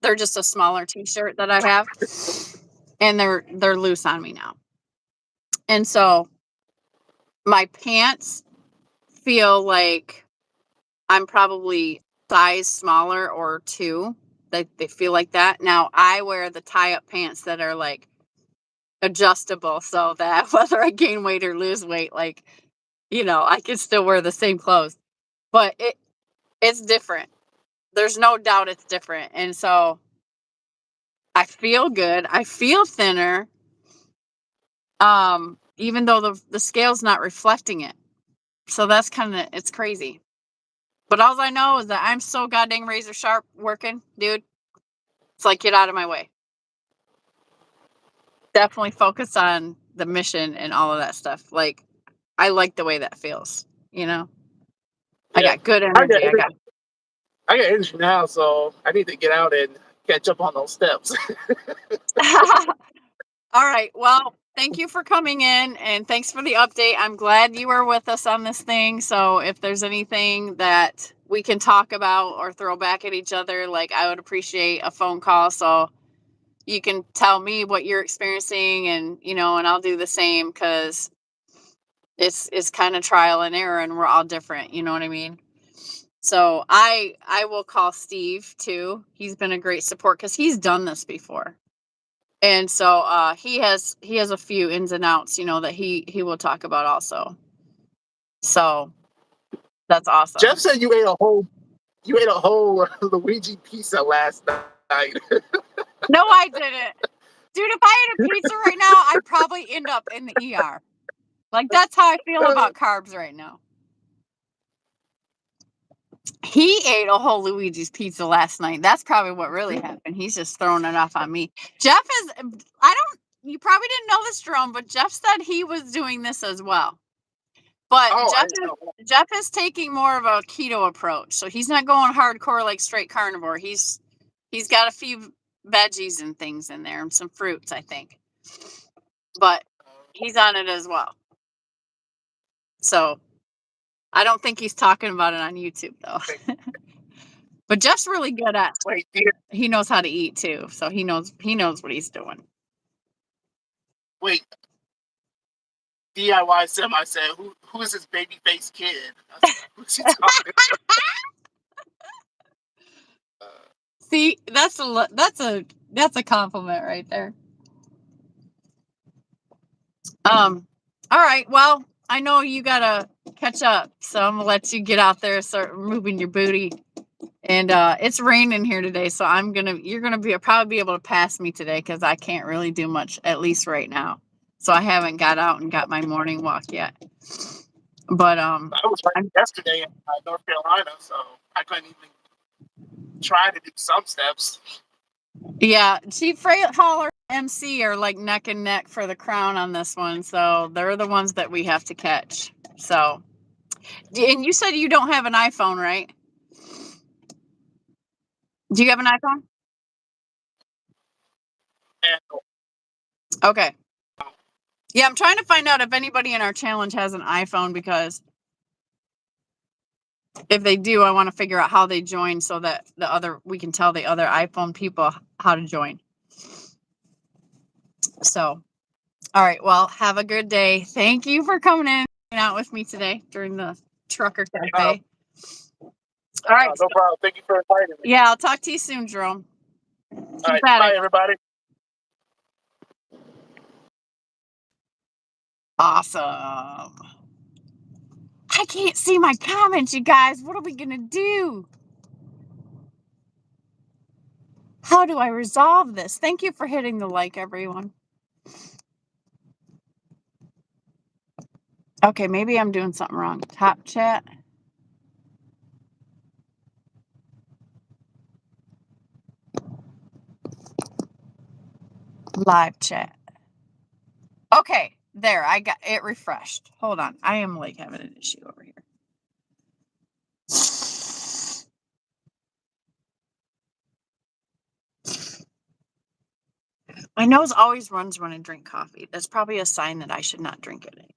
They're just a smaller t-shirt that I have, and they're loose on me now. And so my pants feel like I'm probably size smaller or 2. They feel like that. Now I wear the tie-up pants that are like adjustable so that whether I gain weight or lose weight, like, you know, I can still wear the same clothes. But it's different. There's no doubt it's different. And so I feel good. I feel thinner. Even though the scale's not reflecting it. So that's it's crazy. But all I know is that I'm so goddamn razor sharp working, dude. It's like, get out of my way. Definitely focus on the mission and all of that stuff. Like, I like the way that feels, you know? Yeah. I got good energy. I got energy now, so I need to get out and catch up on those steps. All right. Well, thank you for coming in, and thanks for the update. I'm glad you were with us on this thing. So if there's anything that we can talk about or throw back at each other, like, I would appreciate a phone call so you can tell me what you're experiencing, and, you know, and I'll do the same, because it's kind of trial and error, and we're all different. You know what I mean? So I will call Steve too. He's been a great support because he's done this before. And so he has a few ins and outs, you know, that he will talk about also. So that's awesome. Jeff said you ate a whole Luigi pizza last night. No, I didn't. Dude, if I ate a pizza right now, I'd probably end up in the ER. Like, that's how I feel about carbs right now. He ate a whole Luigi's pizza last night. That's probably what really happened. He's just throwing it off on me. Jeff you probably didn't know this, Jerome, but Jeff said he was doing this as well. But Jeff is taking more of a keto approach. So he's not going hardcore like straight carnivore. He's got a few veggies and things in there and some fruits, I think. But he's on it as well. So I don't think he's talking about it on YouTube though. But Jeff's really good at he knows how to eat too. So he knows what he's doing. Wait. DIY Semi said, who is this baby faced kid? Who's he talking about? See, that's a compliment right there. All right. Well, I know you gotta catch up, so I'm gonna let you get out there and start moving your booty. And it's raining here today, so you're gonna probably be able to pass me today because I can't really do much, at least right now. So I haven't got out and got my morning walk yet. But I was running yesterday in North Carolina, so I couldn't even try to do some steps. yeah, Chief Freight Hauler MC are like neck and neck for the crown on this one. So they're the ones that we have to catch. So, and you said you don't have an iPhone, right? Do you have an iPhone? And Okay. Yeah, I'm trying to find out if anybody in our challenge has an iPhone, because if they do, I want to figure out how they join so that we can tell the other iPhone people how to join. So, all right. Well, have a good day. Thank you for coming in and hanging out with me today during the Trucker Cafe. All right. no problem. Thank you for inviting me. Yeah, I'll talk to you soon, Jerome. All right. Bye, everybody. Awesome. I can't see my comments, you guys. What are we going to do? How do I resolve this? Thank you for hitting the like, everyone. Okay, maybe I'm doing something wrong. Top chat. Live chat. Okay, there. I got it refreshed. Hold on. I am like having an issue over here. My nose always runs when I drink coffee. That's probably a sign that I should not drink it anymore.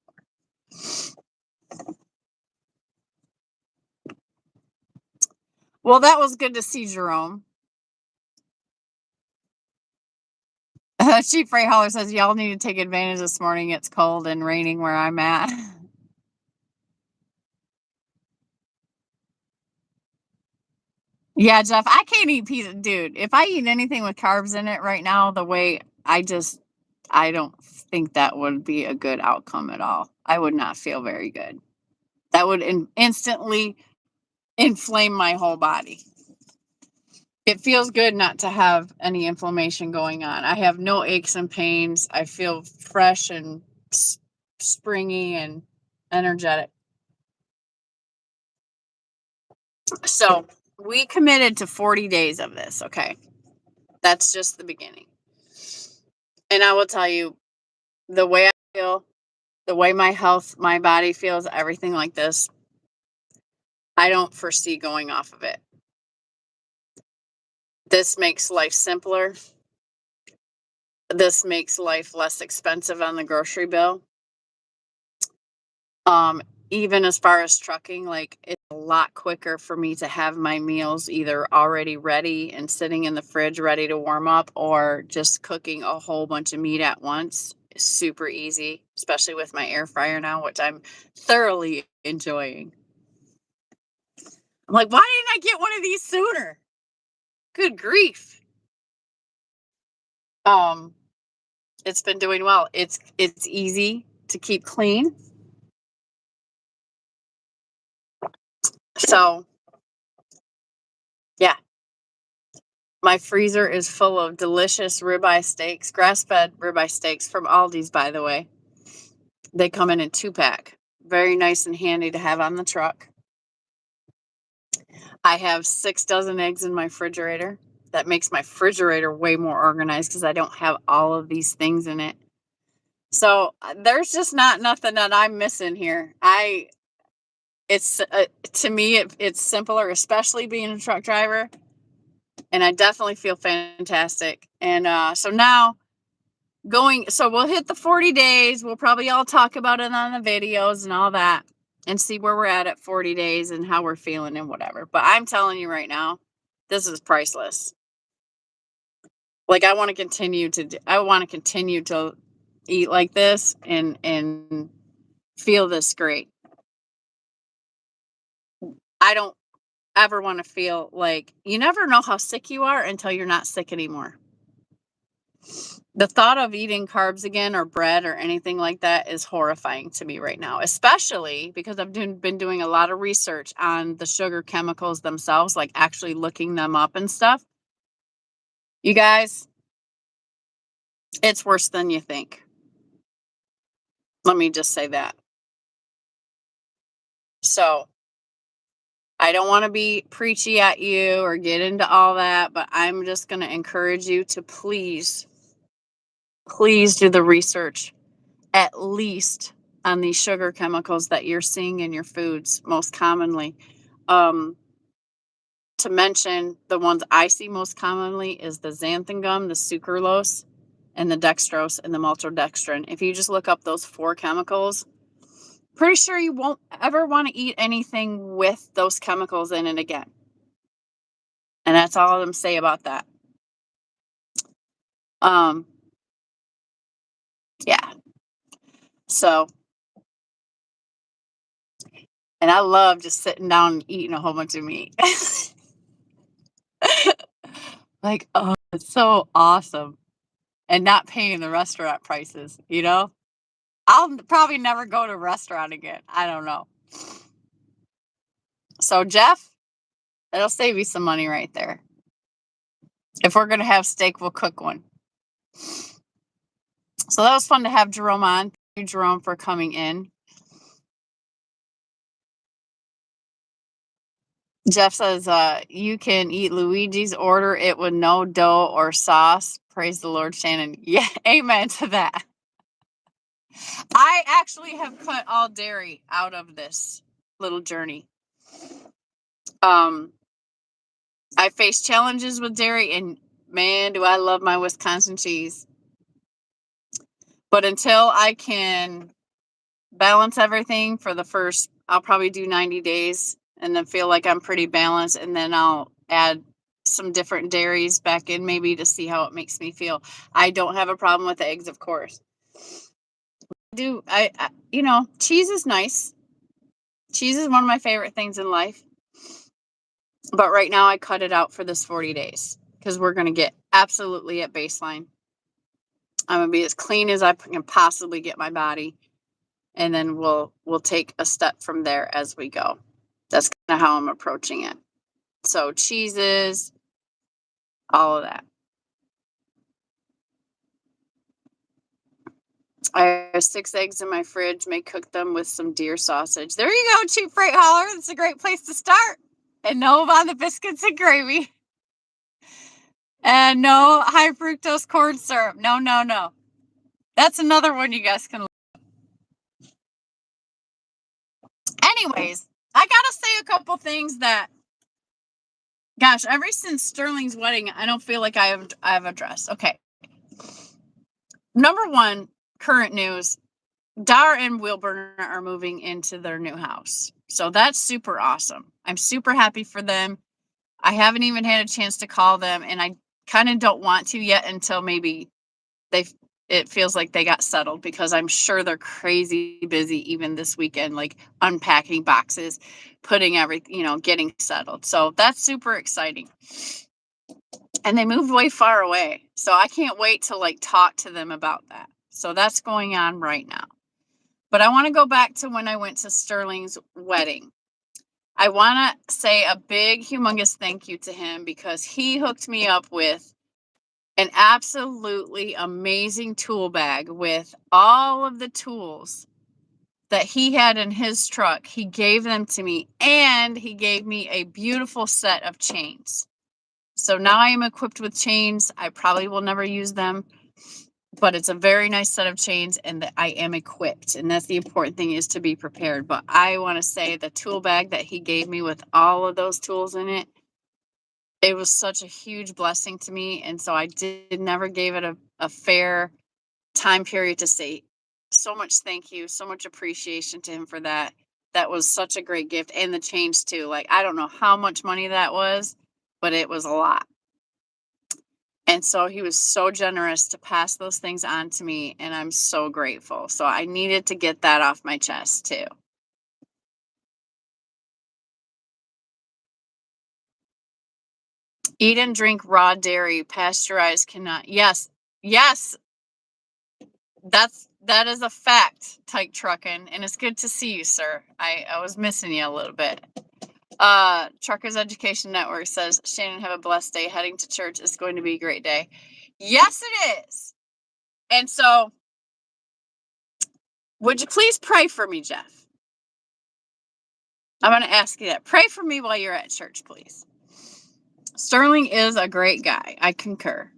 Well, that was good to see, Jerome. Cheap Freight Hauler says, y'all need to take advantage this morning. It's cold and raining where I'm at. Yeah, Jeff, I can't eat pizza. Dude, if I eat anything with carbs in it right now, the way I don't think that would be a good outcome at all. I would not feel very good. That would instantly inflame my whole body. It feels good not to have any inflammation going on. I have no aches and pains. I feel fresh and springy and energetic. So we committed to 40 days of this. Okay. That's just the beginning. And I will tell you, the way I feel, the way my health, my body feels, everything like this, I don't foresee going off of it. This makes life simpler. This makes life less expensive on the grocery bill. Even as far as trucking, like, it's a lot quicker for me to have my meals either already ready and sitting in the fridge ready to warm up, or just cooking a whole bunch of meat at once. It's super easy, especially with my air fryer now, which I'm thoroughly enjoying. I'm like, why didn't I get one of these sooner? Good grief. It's been doing well. It's easy to keep clean. So, yeah. My freezer is full of delicious ribeye steaks, grass-fed ribeye steaks from Aldi's, by the way. They come in a 2-pack. Very nice and handy to have on the truck. I have 6 dozen eggs in my refrigerator. That makes my refrigerator way more organized because I don't have all of these things in it. So there's just not nothing that I'm missing here. To me, it's simpler, especially being a truck driver. And I definitely feel fantastic. And so now so we'll hit the 40 days. We'll probably all talk about it on the videos and all that, and see where we're at 40 days and how we're feeling and whatever. But I'm telling you right now, this is priceless. Like, I want to continue to eat like this and feel this great. I don't ever want to feel like, you never know how sick you are until you're not sick anymore. The thought of eating carbs again, or bread or anything like that, is horrifying to me right now, especially because I've been doing a lot of research on the sugar chemicals themselves, like actually looking them up and stuff. You guys, it's worse than you think. Let me just say that. So I don't want to be preachy at you or get into all that, but I'm just going to encourage you to please do the research, at least on these sugar chemicals that you're seeing in your foods most commonly. To mention the ones I see most commonly is the xanthan gum, the sucralose, and the dextrose and the maltodextrin. If you just look up those 4 chemicals, pretty sure you won't ever want to eat anything with those chemicals in it again. And that's all I'm going to say about that. Yeah. So, and I love just sitting down and eating a whole bunch of meat. Like, oh, it's so awesome. And not paying the restaurant prices, you know? I'll probably never go to a restaurant again. I don't know. So, Jeff, that'll save you some money right there. If we're going to have steak, we'll cook one. So that was fun to have Jerome on. Thank you, Jerome, for coming in. Jeff says, you can eat Luigi's, order it with no dough or sauce. Praise the Lord, Shannon. Yeah, amen to that. I actually have cut all dairy out of this little journey. I face challenges with dairy, and man, do I love my Wisconsin cheese. But until I can balance everything for the first, I'll probably do 90 days and then feel like I'm pretty balanced. And then I'll add some different dairies back in maybe to see how it makes me feel. I don't have a problem with eggs, of course. I cheese is nice. Cheese is one of my favorite things in life. But right now I cut it out for this 40 days because we're going to get absolutely at baseline. I'm going to be as clean as I can possibly get my body. And then we'll take a step from there as we go. That's kind of how I'm approaching it. So cheeses, all of that. I have 6 eggs in my fridge. May cook them with some deer sausage. There you go, Cheap Freight Hauler. That's a great place to start. And no on the biscuits and gravy. And no high fructose corn syrup. No. That's another one you guys can. Anyways, I gotta say a couple things that, gosh, ever since Sterling's wedding, I don't feel like I have addressed. Okay. Number one, current news, Dar and Wilburn are moving into their new house. So that's super awesome. I'm super happy for them. I haven't even had a chance to call them, and I kind of don't want to yet until maybe it feels like they got settled, because I'm sure they're crazy busy even this weekend, like unpacking boxes, putting everything, getting settled. So that's super exciting. And they moved way far away. So I can't wait to talk to them about that. So that's going on right now. But I want to go back to when I went to Sterling's wedding. I want to say a big, humongous thank you to him, because he hooked me up with an absolutely amazing tool bag with all of the tools that he had in his truck. He gave them to me, and he gave me a beautiful set of chains. So now I am equipped with chains. I probably will never use them, but it's a very nice set of chains, and that I am equipped. And that's the important thing, is to be prepared. But I want to say the tool bag that he gave me with all of those tools in it, it was such a huge blessing to me. And so I never gave it a fair time period to say so much thank you, so much appreciation to him for that. That was such a great gift. And the chains too. I don't know how much money that was, but it was a lot. And so he was so generous to pass those things on to me, and I'm so grateful. So I needed to get that off my chest too. Eat and drink raw dairy, pasteurized cannot. Yes. That is a fact, Tyke Truckin', and it's good to see you, sir. I was missing you a little bit. Truckers Education Network says, Shannon, have a blessed day. Heading to church is going to be a great day. Yes, it is. And so, would you please pray for me, Jeff? I'm going to ask you that. Pray for me while you're at church, please. Sterling is a great guy. I concur.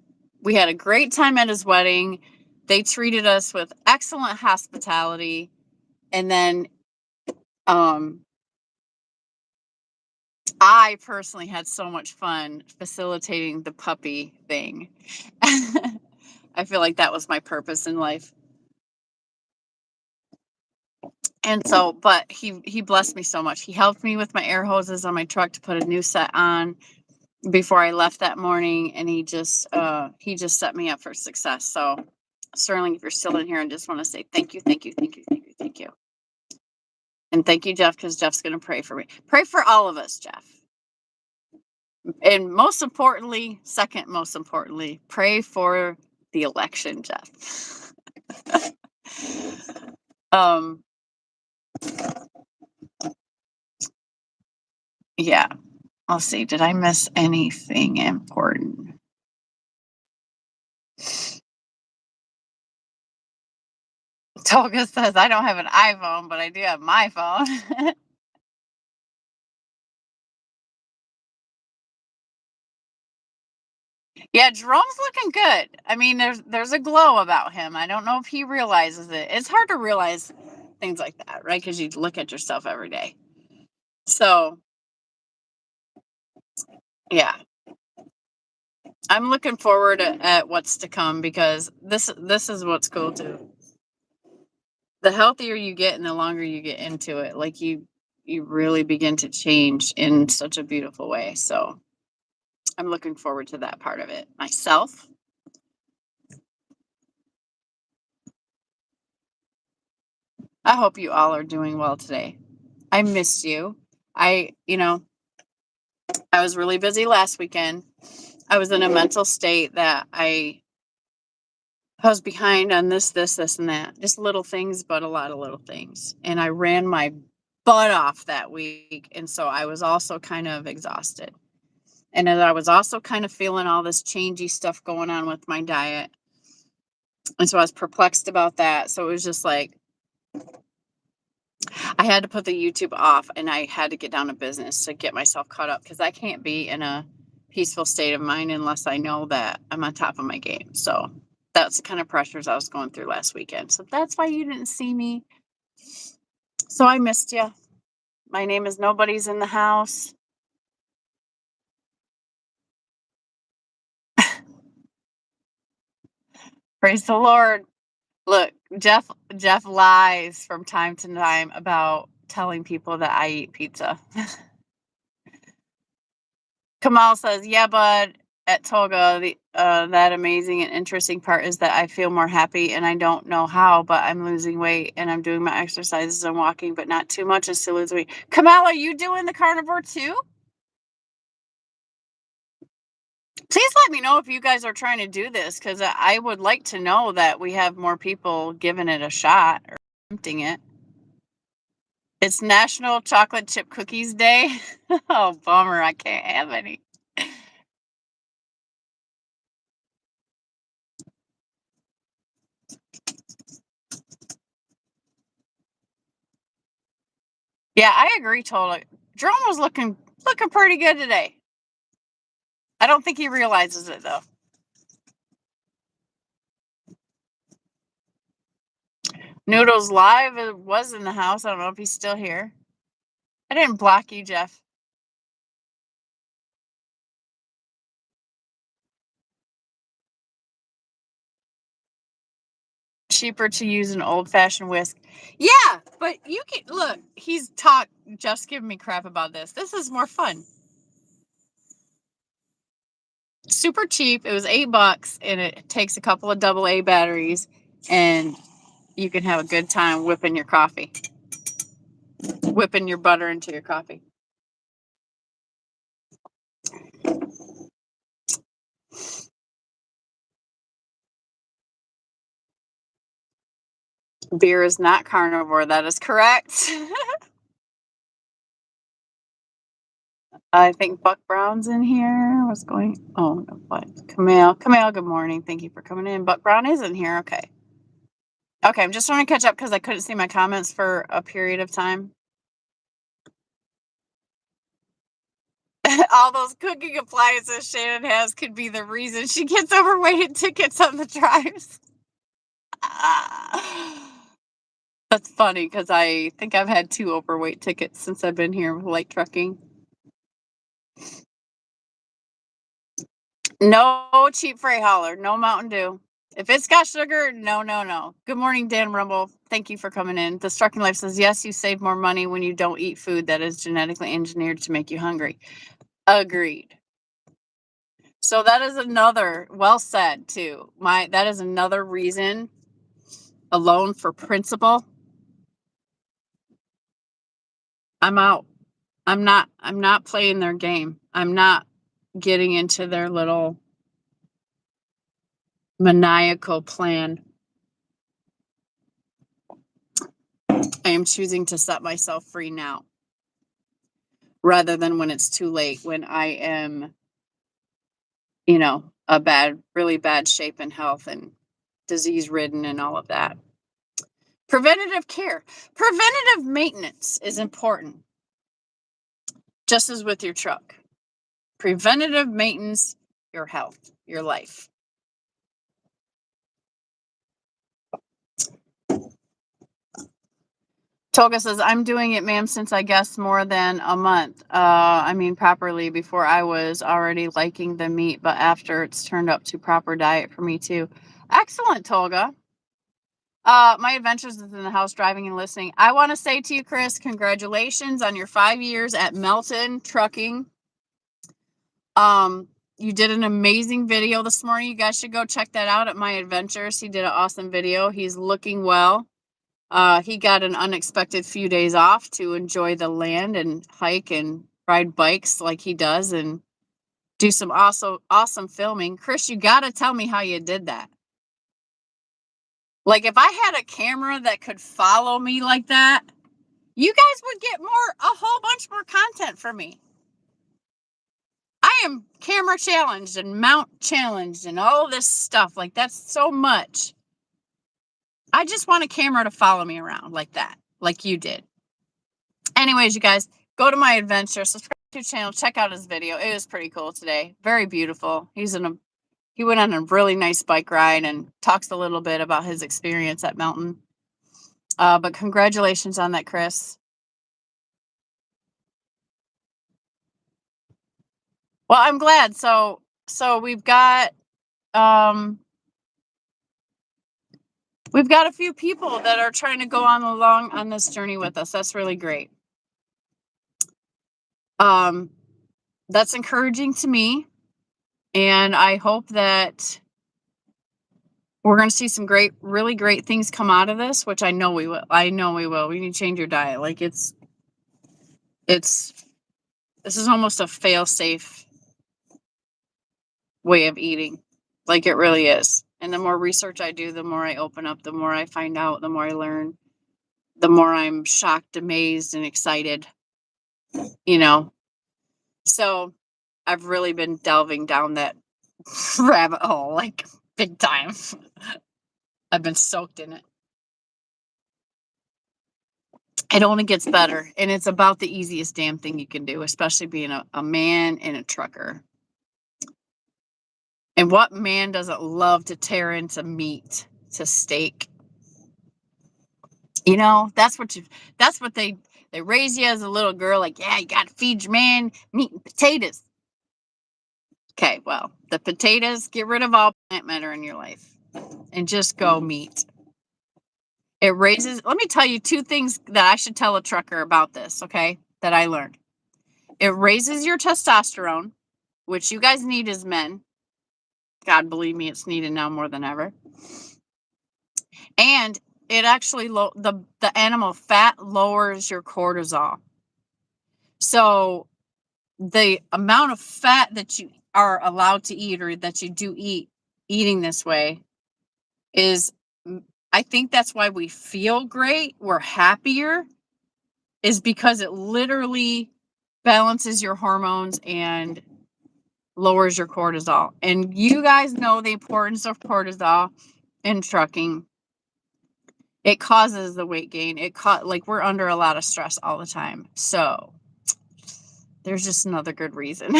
We had a great time at his wedding. They treated us with excellent hospitality. And then I personally had so much fun facilitating the puppy thing. I feel like that was my purpose in life. And so, but he blessed me so much. He helped me with my air hoses on my truck to put a new set on before I left that morning, and he just set me up for success. So, Sterling, if you're still in here, I just want to say thank you, thank you, thank you, thank you, thank you. And thank you, Jeff, because Jeff's going to pray for me. Pray for all of us, Jeff. And most importantly, second most importantly, pray for the election, Jeff. Yeah. I'll see. Did I miss anything important? Toga says I don't have an iPhone, but I do have my phone. Yeah, Jerome's looking good. I mean, there's a glow about him. I don't know if he realizes it. It's hard to realize things like that, right? Because you look at yourself every day. So, yeah, I'm looking forward at what's to come, because this is what's cool too. The healthier you get and the longer you get into it, like you really begin to change in such a beautiful way. So I'm looking forward to that part of it myself. I hope you all are doing well today. I missed you. I was really busy last weekend. I was in a mental state that I was behind on this, and that. Just little things, but a lot of little things. And I ran my butt off that week. And so I was also kind of exhausted. And then I was also kind of feeling all this changey stuff going on with my diet. And so I was perplexed about that. So it was just like, I had to put the YouTube off, and I had to get down to business to get myself caught up, because I can't be in a peaceful state of mind unless I know that I'm on top of my game. So that's the kind of pressures I was going through last weekend. So that's why you didn't see me. So I missed you. My name is Nobody's in the House. Praise the Lord. Look, Jeff lies from time to time about telling people that I eat pizza. Kamal says, yeah, but at Toga, that amazing and interesting part is that I feel more happy, and I don't know how, but I'm losing weight, and I'm doing my exercises and walking, but not too much as to lose weight. Kamal, are you doing the carnivore too? Please let me know if you guys are trying to do this, because I would like to know that we have more people giving it a shot or attempting it. It's National Chocolate Chip Cookies Day. Oh, bummer. I can't have any. Yeah, I agree totally. Jerome was looking pretty good today. I don't think he realizes it, though. Noodles Live was in the house. I don't know if he's still here. I didn't block you, Jeff. Cheaper to use an old-fashioned whisk. Yeah, but you can look. Jeff's giving me crap about this. This is more fun. Super cheap. It was $8, and it takes a couple of AA batteries, and you can have a good time whipping your coffee, whipping your butter into your coffee. Beer is not carnivore. That is correct. I think Buck Brown's in here. What's going? Oh, no, what? Camille, good morning. Thank you for coming in. Buck Brown is in here. Okay. Okay, I'm just trying to catch up because I couldn't see my comments for a period of time. All those cooking appliances Shannon has could be the reason she gets overweight tickets on the drives. That's funny because I think I've had 2 overweight tickets since I've been here with light trucking. No cheap freight hauler, no Mountain Dew. If it's got sugar, no. Good morning, Dan Rumble. Thank you for coming in. The Trucking Life says, yes, you save more money when you don't eat food that is genetically engineered to make you hungry. Agreed. So that is another, well said too. That is another reason alone for principle. I'm out. I'm not playing their game. I'm not getting into their little maniacal plan. I am choosing to set myself free now rather than when it's too late, when I am, really bad shape and health and disease ridden and all of that. Preventative care. Preventative maintenance is important. Just as with your truck. Preventative maintenance, your health, your life. Toga says, I'm doing it, ma'am, since I guess more than a month. Properly before I was already liking the meat, but after it's turned up to proper diet for me too. Excellent, Toga. My adventures is in the house, driving and listening. I want to say to you, Chris, congratulations on your 5 years at Melton Trucking. You did an amazing video this morning. You guys should go check that out at My Adventures. He did an awesome video. He's looking well. He got an unexpected few days off to enjoy the land and hike and ride bikes like he does and do some awesome filming. Chris, you got to tell me how you did that. Like, if I had a camera that could follow me like that, you guys would get a whole bunch more content from me. I am camera challenged and mount challenged and all this stuff. Like, that's so much. I just want a camera to follow me around like that, like you did. Anyways, you guys, go to My Adventure, subscribe to his channel, check out his video. It was pretty cool today. Very beautiful. He went on a really nice bike ride and talks a little bit about his experience at Melton. But congratulations on that, Chris. Well, I'm glad. So we've got a few people that are trying to go along on this journey with us. That's really great. That's encouraging to me. And I hope that we're going to see some really great things come out of this, which I know we will. We need to change your diet. Like this is almost a fail-safe way of eating. Like it really is. And the more research I do, the more I open up, the more I find out, the more I learn, the more I'm shocked, amazed, and excited, So I've really been delving down that rabbit hole, like big time. I've been soaked in it. It only gets better. And it's about the easiest damn thing you can do, especially being a man and a trucker. And what man doesn't love to tear into meat, to steak? That's what they raise you as a little girl. Like, yeah, you got to feed your man meat and potatoes. Okay, well, the potatoes, get rid of all plant matter in your life and just go meat. Let me tell you 2 things that I should tell a trucker about this, okay, that I learned. It raises your testosterone, which you guys need as men. God, believe me, it's needed now more than ever. And it actually, the animal fat lowers your cortisol. So the amount of fat that you are allowed to eat or that you do eating this way is, I think that's why we feel great. We're happier, is because it literally balances your hormones and lowers your cortisol. And you guys know the importance of cortisol in trucking. It causes the weight gain. Like we're under a lot of stress all the time. So There's just another good reason.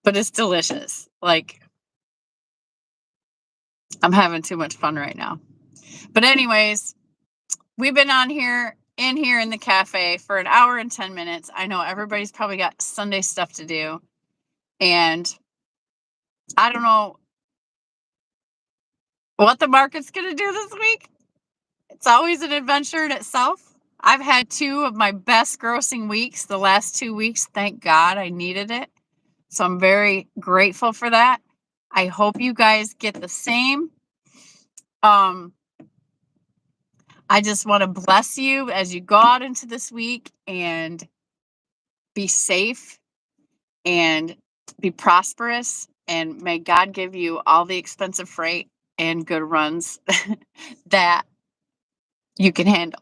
But it's delicious. Like, I'm having too much fun right now. But anyways, we've been in here in the cafe for an hour and 10 minutes. I know everybody's probably got Sunday stuff to do. And I don't know what the market's going to do this week. It's always an adventure in itself. I've had 2 of my best grossing weeks the last 2 weeks. Thank God, I needed it. So I'm very grateful for that. I hope you guys get the same. I just want to bless you as you go out into this week and be safe and be prosperous. And may God give you all the expensive freight and good runs that you can handle.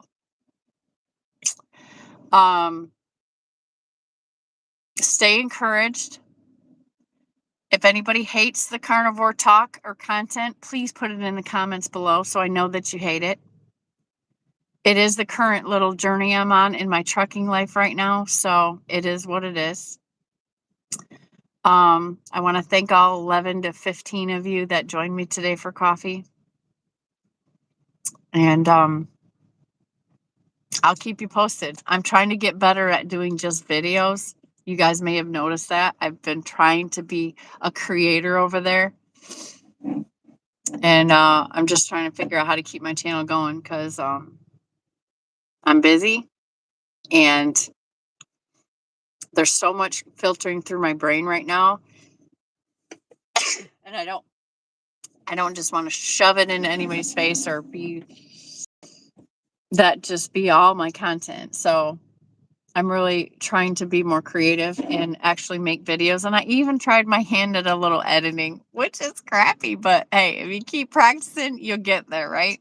Stay encouraged. If anybody hates the carnivore talk or content, please put it in the comments below so I know that you hate it. It is the current little journey I'm on in my trucking life right now, so it is what it is. I want to thank all 11 to 15 of you that joined me today for coffee. And I'll keep you posted. I'm trying to get better at doing just videos. You guys may have noticed that. I've been trying to be a creator over there. And I'm just trying to figure out how to keep my channel going because I'm busy and there's so much filtering through my brain right now. And I don't just want to shove it into anybody's face or be all my content. So I'm really trying to be more creative and actually make videos. And I even tried my hand at a little editing, which is crappy, but hey, if you keep practicing, you'll get there, right?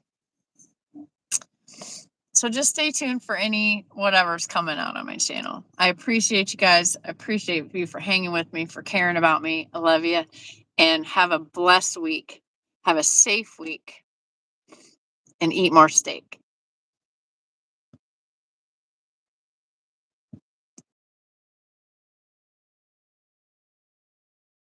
So just stay tuned for whatever's coming out on my channel. I appreciate you guys. I appreciate you for hanging with me, for caring about me. I love you. And have a blessed week. Have a safe week. And eat more steak.